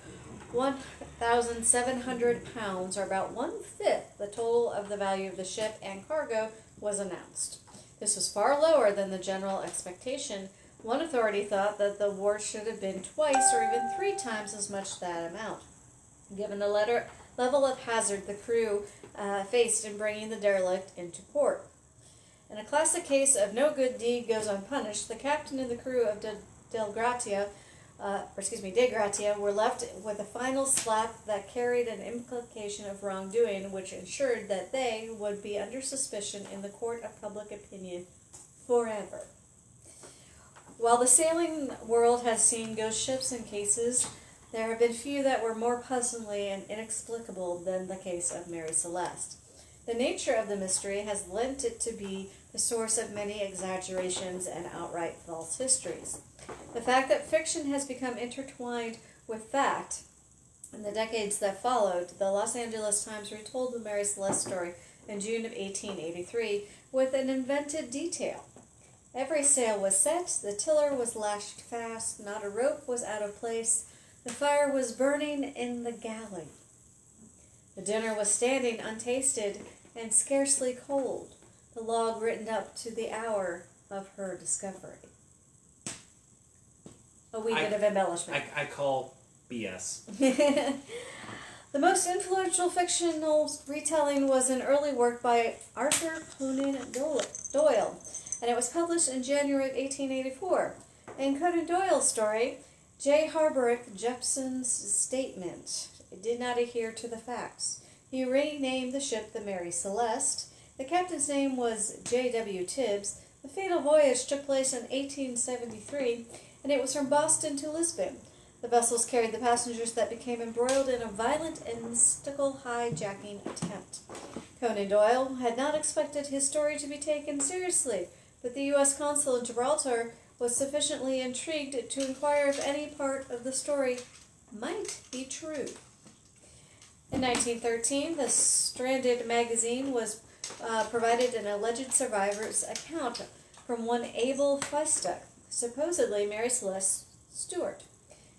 £1,700, or about 1/5 the total of the value of the ship and cargo, was announced. This was far lower than the general expectation. One authority thought that the award should have been twice or even 3 times as much that amount, given the level of hazard the crew faced in bringing the derelict into port. In a classic case of no good deed goes unpunished, the captain and the crew of De Gratia were left with a final slap that carried an implication of wrongdoing, which ensured that they would be under suspicion in the court of public opinion forever. While the sailing world has seen ghost ships and cases, there have been few that were more puzzling and inexplicable than the case of Mary Celeste. The nature of the mystery has lent it to be the source of many exaggerations and outright false histories. The fact that fiction has become intertwined with fact in the decades that followed, the Los Angeles Times retold the Mary Celeste story in June of 1883 with an invented detail. Every sail was set, the tiller was lashed fast, not a rope was out of place, the fire was burning in the galley. The dinner was standing untasted and scarcely cold, the log written up to the hour of her discovery. A wee bit of embellishment. I call BS. The most influential fictional retelling was an early work by Arthur Conan Doyle, and it was published in January of 1884. In Conan Doyle's story, J. Harborough Jepson's statement did not adhere to the facts. He renamed the ship the Mary Celeste. The captain's name was J.W. Tibbs. The fatal voyage took place in 1873, and it was from Boston to Lisbon. The vessels carried the passengers that became embroiled in a violent and mystical hijacking attempt. Conan Doyle had not expected his story to be taken seriously, but the U.S. consul in Gibraltar was sufficiently intrigued to inquire if any part of the story might be true. In 1913, the Stranded magazine was provided an alleged survivor's account from one Abel Feistuck, supposedly Mary Celeste Stewart.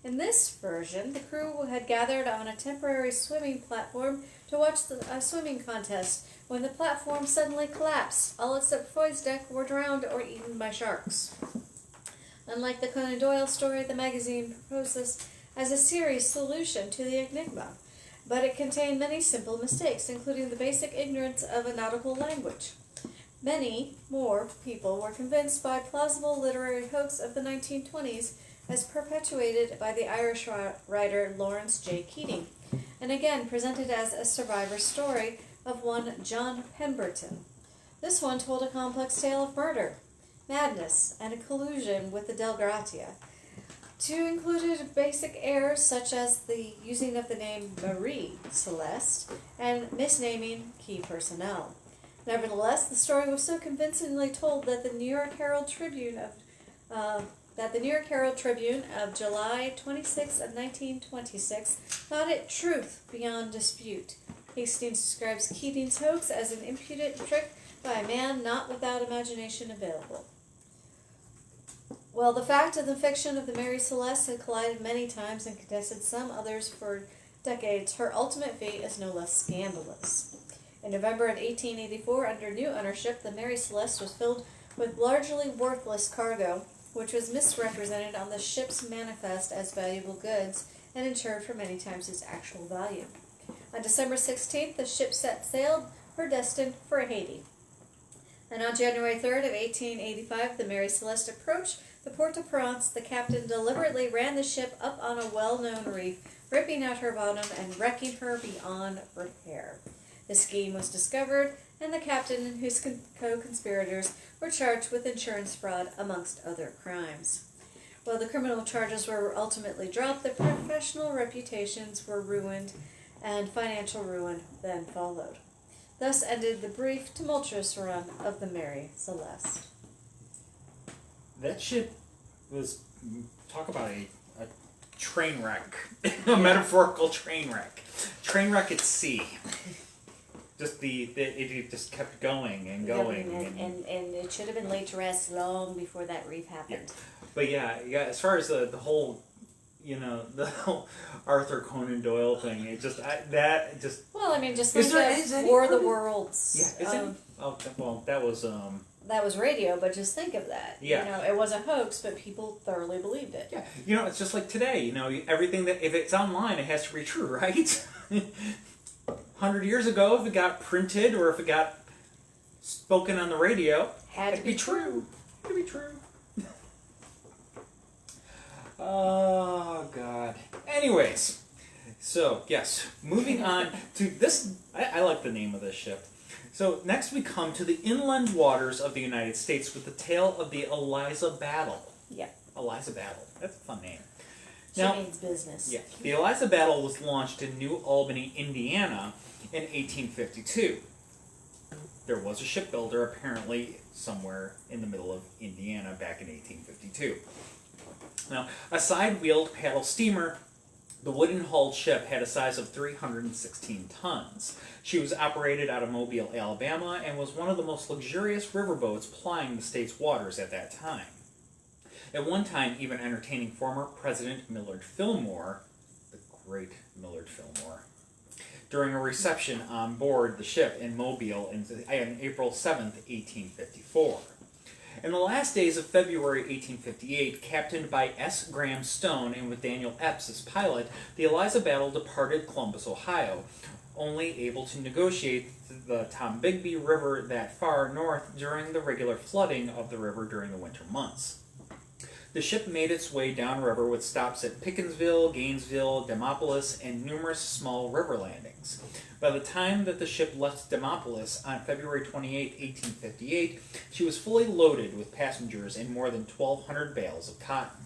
In this version, the crew had gathered on a temporary swimming platform to watch a swimming contest when the platform suddenly collapsed. All except Feistuck were drowned or eaten by sharks. Unlike the Conan Doyle story, the magazine proposed this as a serious solution to the enigma, but it contained many simple mistakes, including the basic ignorance of a nautical language. Many more people were convinced by plausible literary hoax of the 1920s as perpetuated by the Irish writer Lawrence J. Keating, and again presented as a survivor story of one John Pemberton. This one told a complex tale of murder, madness, and a collusion with the Del Gratia. Two included basic errors such as the using of the name Marie Celeste and misnaming key personnel. Nevertheless, the story was so convincingly told that the New York Herald Tribune of July 26 of 1926 thought it truth beyond dispute. Hastings describes Keating's hoax as an impudent trick by a man not without imagination available. While the fact and the fiction of the Mary Celeste had collided many times and contested some others for decades, her ultimate fate is no less scandalous. In November of 1884, under new ownership, the Mary Celeste was filled with largely worthless cargo, which was misrepresented on the ship's manifest as valuable goods and insured for many times its actual value. On December 16th, the ship set sail, her destined for Haiti. And on January 3rd of 1885, the Mary Celeste approached the Port-au-Prince. The captain deliberately ran the ship up on a well-known reef, ripping out her bottom and wrecking her beyond repair. The scheme was discovered, and the captain and his co-conspirators were charged with insurance fraud, amongst other crimes. While the criminal charges were ultimately dropped, their professional reputations were ruined, and financial ruin then followed. Thus ended the brief, tumultuous run of the Mary Celeste. That ship was, talk about a train wreck, a metaphorical train wreck. Train wreck at sea. Just it just kept going and going. And it should have been laid to rest long before that reef happened. Yeah. But yeah, as far as the whole, the whole Arthur Conan Doyle thing, just think of War of the Worlds. Yeah, that was radio, but just think of that. Yeah. It was a hoax, but people thoroughly believed it. Yeah. It's just like today, everything that, if it's online, it has to be true, right? 100 years ago, if it got printed or if it got spoken on the radio, had to be true. Had to be true. Oh, God. Anyways, so, yes, moving on to this. I like the name of this ship. So, next we come to the inland waters of the United States with the tale of the Eliza Battle. Yeah. Eliza Battle. That's a fun name. She means business. Yeah. The Eliza Battle was launched in New Albany, Indiana in 1852. There was a shipbuilder apparently somewhere in the middle of Indiana back in 1852. Now, a side-wheeled paddle steamer, the wooden-hulled ship had a size of 316 tons. She was operated out of Mobile, Alabama, and was one of the most luxurious riverboats plying the state's waters at that time. At one time, even entertaining former President Millard Fillmore, the great Millard Fillmore, during a reception on board the ship in Mobile on April 7th, 1854. In the last days of February 1858, captained by S. Graham Stone and with Daniel Epps as pilot, the Eliza Battle departed Columbus, Ohio, only able to negotiate the Tombigbee River that far north during the regular flooding of the river during the winter months. The ship made its way downriver with stops at Pickensville, Gainesville, Demopolis, and numerous small river landings. By the time that the ship left Demopolis on February 28, 1858, she was fully loaded with passengers and more than 1,200 bales of cotton.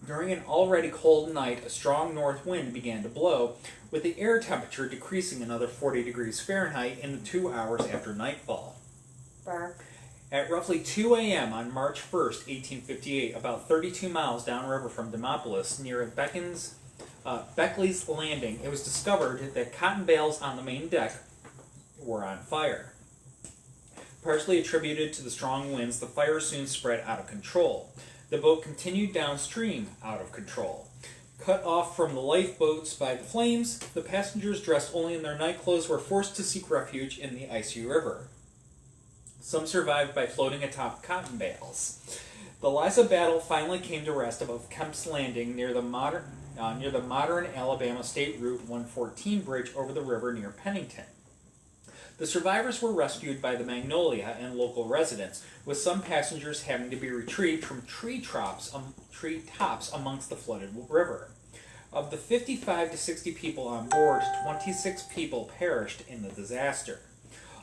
During an already cold night, a strong north wind began to blow, with the air temperature decreasing another 40 degrees Fahrenheit in the 2 hours after nightfall. Burr. At roughly 2 a.m. on March 1st, 1858, about 32 miles downriver from Demopolis, near Beckley's Landing, it was discovered that cotton bales on the main deck were on fire. Partially attributed to the strong winds, the fire soon spread out of control. The boat continued downstream, out of control. Cut off from the lifeboats by the flames, the passengers, dressed only in their nightclothes, were forced to seek refuge in the icy river. Some survived by floating atop cotton bales. The Eliza Battle finally came to rest above Kemp's Landing near the modern Alabama State Route 114 bridge over the river near Pennington. The survivors were rescued by the Magnolia and local residents, with some passengers having to be retrieved from tree tops amongst the flooded river. Of the 55 to 60 people on board, 26 people perished in the disaster.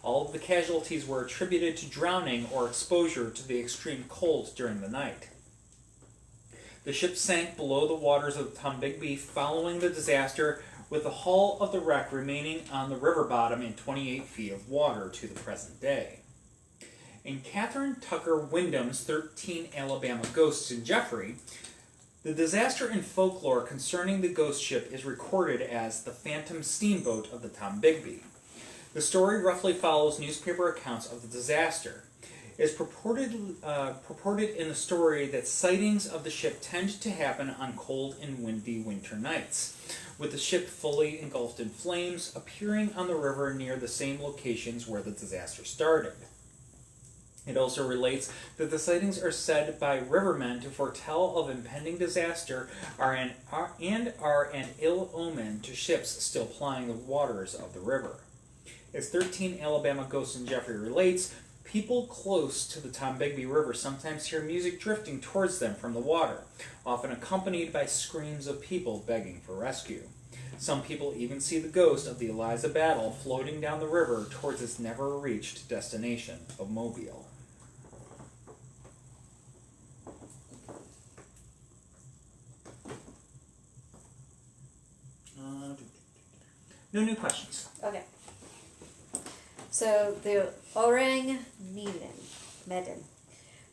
All of the casualties were attributed to drowning or exposure to the extreme cold during the night. The ship sank below the waters of the Tombigbee following the disaster, with the hull of the wreck remaining on the river bottom in 28 feet of water to the present day. In Catherine Tucker Wyndham's 13 Alabama Ghosts in Jeffrey, the disaster in folklore concerning the ghost ship is recorded as the Phantom Steamboat of the Tombigbee. The story roughly follows newspaper accounts of the disaster. It is purported in the story that sightings of the ship tend to happen on cold and windy winter nights, with the ship fully engulfed in flames, appearing on the river near the same locations where the disaster started. It also relates that the sightings are said by rivermen to foretell of impending disaster and are an ill omen to ships still plying the waters of the river. As 13 Alabama Ghosts in Jeffrey relates, people close to the Tombigbee River sometimes hear music drifting towards them from the water, often accompanied by screams of people begging for rescue. Some people even see the ghost of the Eliza battle floating down the river towards its never-reached destination of Mobile. No new questions. Okay. So the Ourang Medan.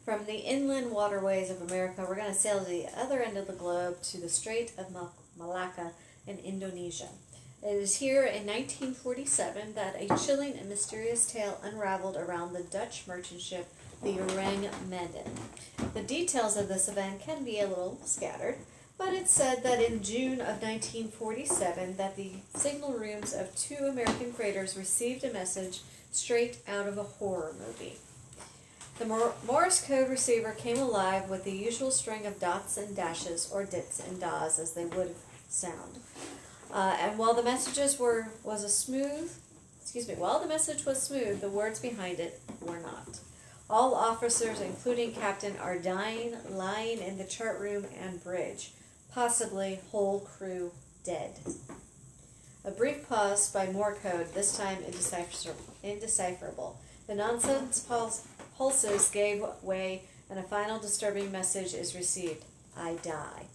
From the inland waterways of America, we're going to sail to the other end of the globe to the Strait of Malacca in Indonesia. It is here in 1947 that a chilling and mysterious tale unraveled around the Dutch merchant ship, the Ourang Medan. The details of this event can be a little scattered, but it's said that in June of 1947 that the signal rooms of two American freighters received a message straight out of a horror movie. The Morse code receiver came alive with the usual string of dots and dashes, or dits and dahs as they would sound. And while the message was smooth, the words behind it were not. All officers, including captain, are lying in the chart room and bridge. Possibly whole crew dead. A brief pause by Morse code, this time indecipherable. The nonsense pulses gave way, and a final disturbing message is received. I die.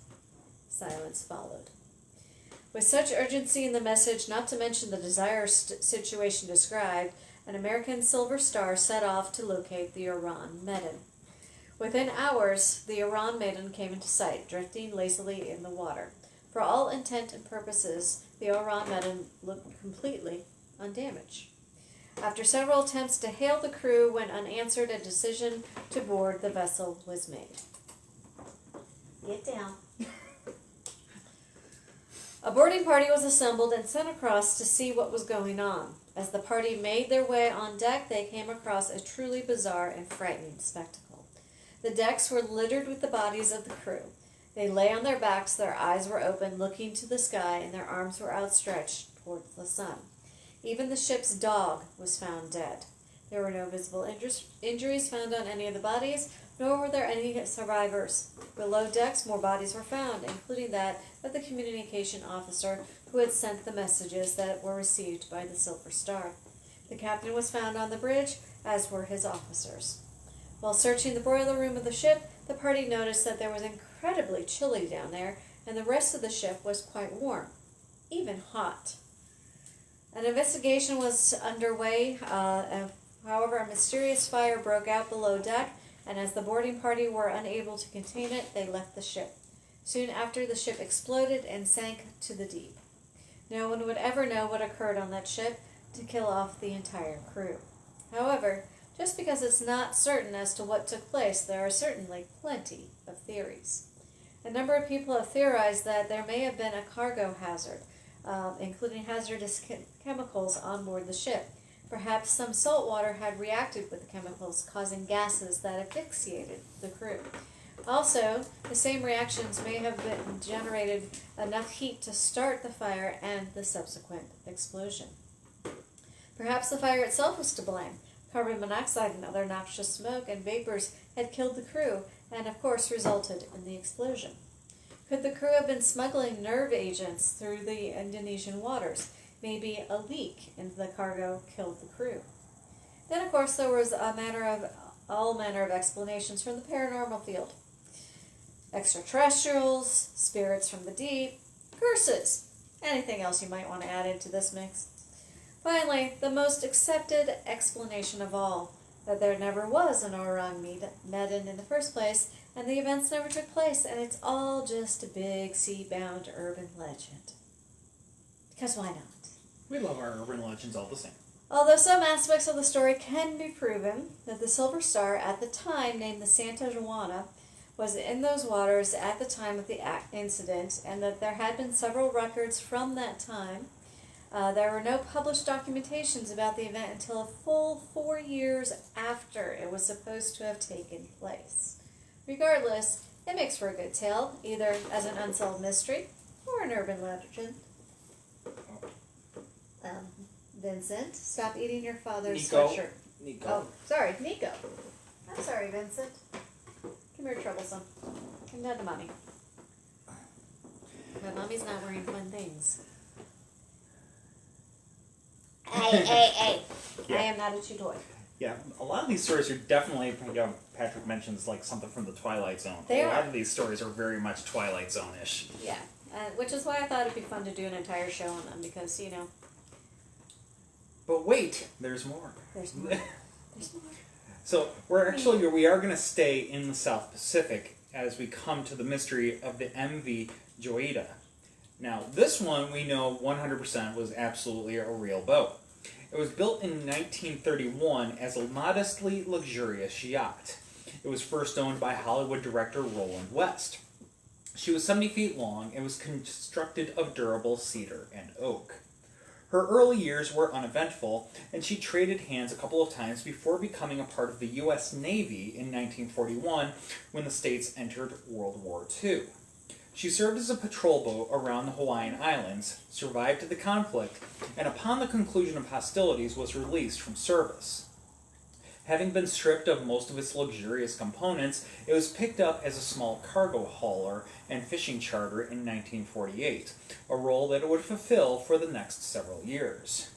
Silence followed. With such urgency in the message, not to mention the dire situation described, an American Silver Star set off to locate the Ourang Medan. Within hours, the Ourang Medan came into sight, drifting lazily in the water. For all intent and purposes, the Ourang Medan looked completely undamaged. After several attempts to hail the crew when unanswered, a decision to board the vessel was made. Get down. A boarding party was assembled and sent across to see what was going on. As the party made their way on deck, they came across a truly bizarre and frightening spectacle. The decks were littered with the bodies of the crew. They lay on their backs, their eyes were open, looking to the sky, and their arms were outstretched towards the sun. Even the ship's dog was found dead. There were no visible injuries found on any of the bodies, nor were there any survivors. Below decks, more bodies were found, including that of the communication officer who had sent the messages that were received by the Silver Star. The captain was found on the bridge, as were his officers. While searching the boiler room of the ship, the party noticed that there was incredibly chilly down there, and the rest of the ship was quite warm, even hot. An investigation was underway. However, a mysterious fire broke out below deck, and as the boarding party were unable to contain it, they left the ship. Soon after, the ship exploded and sank to the deep. No one would ever know what occurred on that ship to kill off the entire crew. However, just because it's not certain as to what took place, there are certainly plenty of theories. A number of people have theorized that there may have been a cargo hazard, including hazardous chemicals on board the ship. Perhaps some salt water had reacted with the chemicals, causing gases that asphyxiated the crew. Also, the same reactions may have generated enough heat to start the fire and the subsequent explosion. Perhaps the fire itself was to blame. Carbon monoxide and other noxious smoke and vapors had killed the crew and, of course, resulted in the explosion. Could the crew have been smuggling nerve agents through the Indonesian waters? Maybe a leak into the cargo killed the crew. Then, of course, there was all manner of explanations from the paranormal field. Extraterrestrials, spirits from the deep, curses, anything else you might want to add into this mix. Finally, the most accepted explanation of all, that there never was an Ourang Medan in the first place, and the events never took place, and it's all just a big sea-bound urban legend. Because why not? We love our urban legends all the same. Although some aspects of the story can be proven, that the Silver Star, at the time named the Santa Juana, was in those waters at the time of the incident, and that there had been several records from that time. There were no published documentations about the event until a full 4 years after it was supposed to have taken place. Regardless, it makes for a good tale, either as an unsolved mystery or an urban legend. Vincent, stop eating your father's sweatshirt. Nico. Oh, sorry, Nico. I'm sorry, Vincent. Come here, troublesome. Come down to mommy. But mommy's not wearing fun things. Hey. Yeah. I am not a chew toy. Yeah, a lot of these stories are definitely, Patrick mentions like something from the Twilight Zone. They a lot are. of these stories are very much Twilight Zone-ish. Yeah, which is why I thought it'd be fun to do an entire show on them, because, But wait, there's more. there's more. There's more. So we are going to stay in the South Pacific as we come to the mystery of the MV Joyita. Now, this one we know 100% was absolutely a real boat. It was built in 1931 as a modestly luxurious yacht. It was first owned by Hollywood director Roland West. She was 70 feet long and was constructed of durable cedar and oak. Her early years were uneventful, and she traded hands a couple of times before becoming a part of the U.S. Navy in 1941 when the States entered World War II. She served as a patrol boat around the Hawaiian Islands, survived the conflict, and upon the conclusion of hostilities was released from service. Having been stripped of most of its luxurious components, it was picked up as a small cargo hauler and fishing charter in 1948, a role that it would fulfill for the next several years.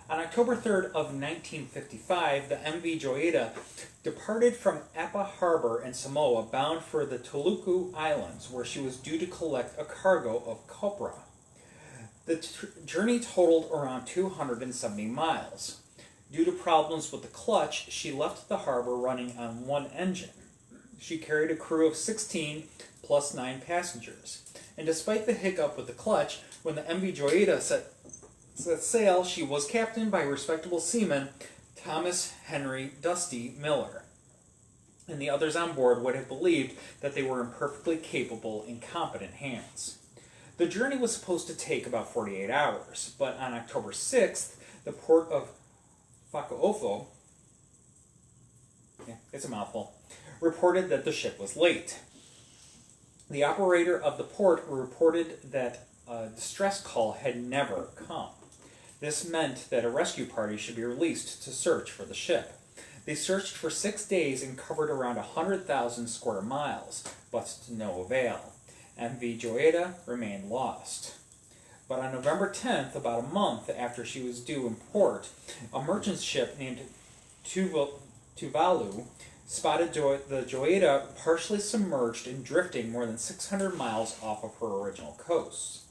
On October 3rd of 1955, the MV Joyita departed from Appa Harbor in Samoa bound for the Toluku Islands, where she was due to collect a cargo of copra. The journey totaled around 270 miles. Due to problems with the clutch, she left the harbor running on one engine. She carried a crew of 16 plus 9 passengers. And despite the hiccup with the clutch, when the MV Joyita set sail, she was captained by respectable seaman Thomas Henry Dusty Miller. And the others on board would have believed that they were in perfectly capable and competent hands. The journey was supposed to take about 48 hours, but on October 6th, the port of Fakuofo, it's a mouthful, reported that the ship was late. The operator of the port reported that a distress call had never come. This meant that a rescue party should be released to search for the ship. They searched for 6 days and covered around 100,000 square miles, but to no avail. MV Joyita remained lost. But on November 10th, about a month after she was due in port, a merchant ship named Tuvalu spotted the Joyita partially submerged and drifting more than 600 miles off of her original course.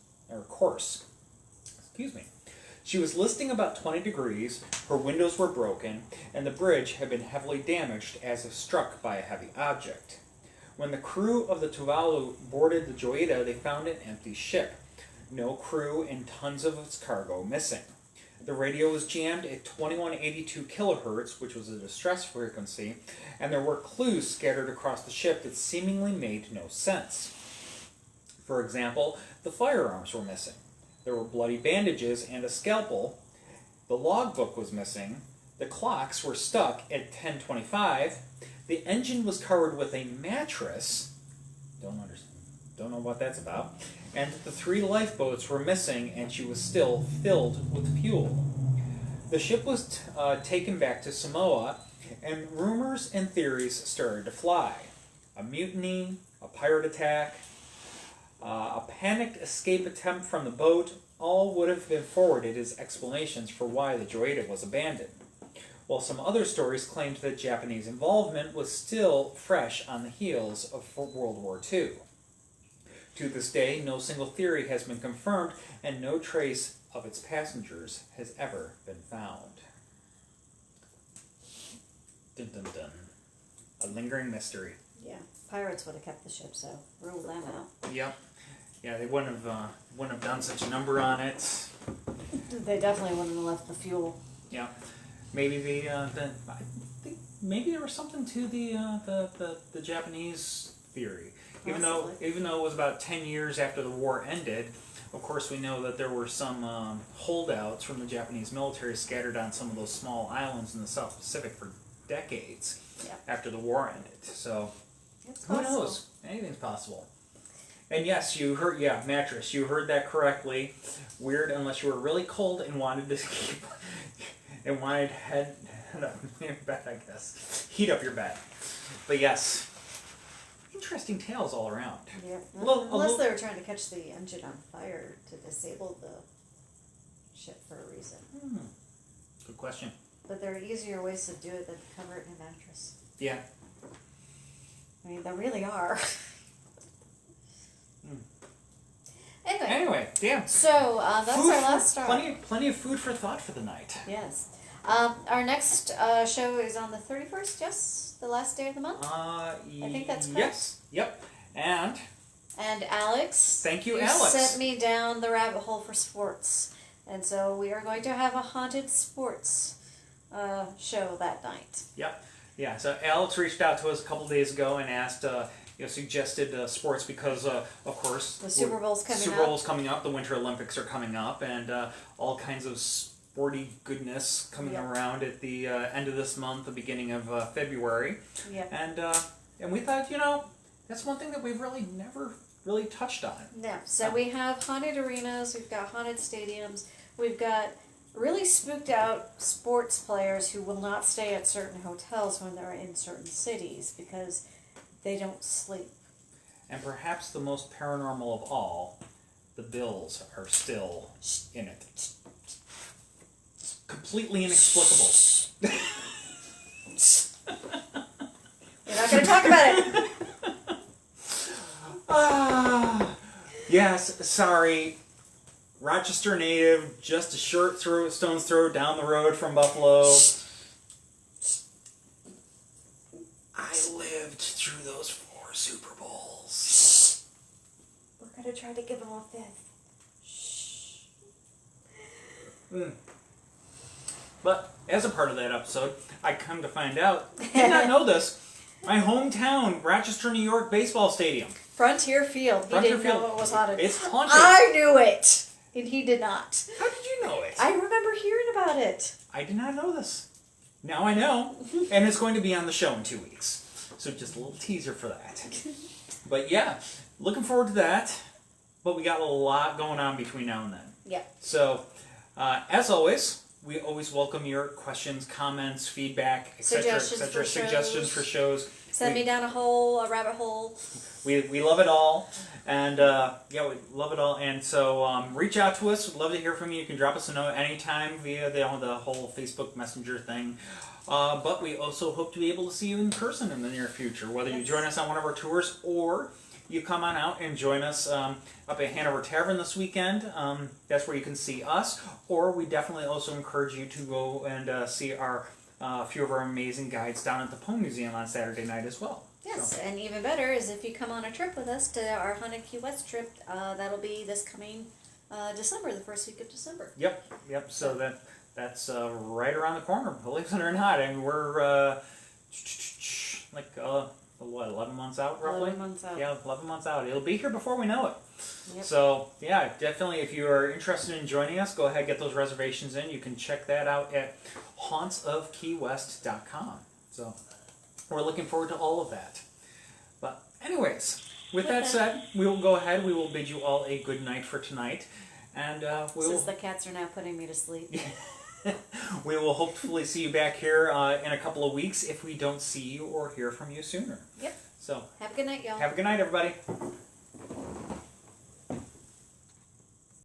She was listing about 20 degrees, her windows were broken, and the bridge had been heavily damaged as if struck by a heavy object. When the crew of the Tuvalu boarded the Joyita, they found an empty ship. No crew and tons of its cargo missing. The radio was jammed at 2182 kilohertz, which was a distress frequency, and there were clues scattered across the ship that seemingly made no sense. For example, the firearms were missing. There were bloody bandages and a scalpel. The logbook was missing. The clocks were stuck at 10:25. The engine was covered with a mattress. Don't know what that's about. And the 3 lifeboats were missing, and she was still filled with fuel. The ship was taken back to Samoa, and rumors and theories started to fly. A mutiny, a pirate attack, a panicked escape attempt from the boat, all would have been forwarded as explanations for why the Joyita was abandoned. while some other stories claimed that Japanese involvement was still fresh on the heels of World War II. To this day, no single theory has been confirmed, and no trace of its passengers has ever been found. Dun dun dun. A lingering mystery. Yeah, pirates would have kept the ship, so rule them out. Yep. Yeah, they wouldn't have done such a number on it. They definitely wouldn't have left the fuel. Yeah. Maybe I think maybe there was something to the Japanese theory. Even though it was about 10 years after the war ended, of course we know that there were some holdouts from the Japanese military scattered on some of those small islands in the South Pacific for decades after the war ended. So who knows? Anything's possible. And yes, you heard, mattress. You heard that correctly. Weird unless you were really cold and wanted to keep and wanted head up your bed, I guess. Heat up your bed. But yes. Interesting tales all around. Yeah. Unless they were trying to catch the engine on fire to disable the ship for a reason. Good question. But there are easier ways to do it than to cover it in a mattress. Yeah. I mean, there really are. Anyway, yeah. So that's our last star. Plenty of food for thought for the night. Yes. Our next show is on the 31st, yes? The last day of the month? I think that's correct. Yes. Yep. And Alex. Thank you, you Alex. Sent me down the rabbit hole for sports. And so we are going to have a haunted sports show that night. Yep. Yeah, so Alex reached out to us a couple days ago and asked, suggested sports because, of course, the Super Bowl's coming up, the Winter Olympics are coming up, and all kinds of sporty goodness coming around at the end of this month, the beginning of February. Yeah. And we thought, that's one thing that we've really never really touched on. Yeah. So we have haunted arenas, we've got haunted stadiums, we've got really spooked out sports players who will not stay at certain hotels when they're in certain cities because they don't sleep. And perhaps the most paranormal of all, the Bills are still in it. Completely inexplicable. We're not going to talk about it. Yes, sorry. Rochester native, just a stone's throw down the road from Buffalo. I lived through those 4 Super Bowls. We're going to try to give them a 5th. Shh. But as a part of that episode, I come to find out, did not know this, my hometown, Rochester, New York baseball stadium. Frontier Field. He didn't know it was haunted. It's haunted. I knew it. And he did not. How did you know it? I remember hearing about it. I did not know this. Now I know. And it's going to be on the show in 2 weeks. So just a little teaser for that. But yeah, looking forward to that. But we got a lot going on between now and then. Yeah. So, as always, we always welcome your questions, comments, feedback, etc., suggestions for shows. Send me down a rabbit hole. We love it all. And, we love it all. And so, reach out to us. We'd love to hear from you. You can drop us a note anytime via the whole Facebook Messenger thing. But we also hope to be able to see you in person in the near future, whether you join us on one of our tours or you come on out and join us up at Hanover Tavern this weekend. That's where you can see us. Or we definitely also encourage you to go and see a few of our amazing guides down at the Poe Museum on Saturday night as well. Yes, and even better is if you come on a trip with us to our Haunted Key West trip. That'll be this coming December, the first week of December. Yep. So that's right around the corner, believe it or not. And we're 11 months out, roughly? 11 months out. Yeah, 11 months out. It'll be here before we know it. Yep. So, yeah, definitely if you are interested in joining us, go ahead and get those reservations in. You can check that out at hauntsofkeywest.com. So, we're looking forward to all of that. But anyways, with that said, we will go ahead. We will bid you all a good night for tonight. And since the cats are now putting me to sleep. We will hopefully see you back here in a couple of weeks if we don't see you or hear from you sooner. Yep. So have a good night, y'all. Have a good night, everybody.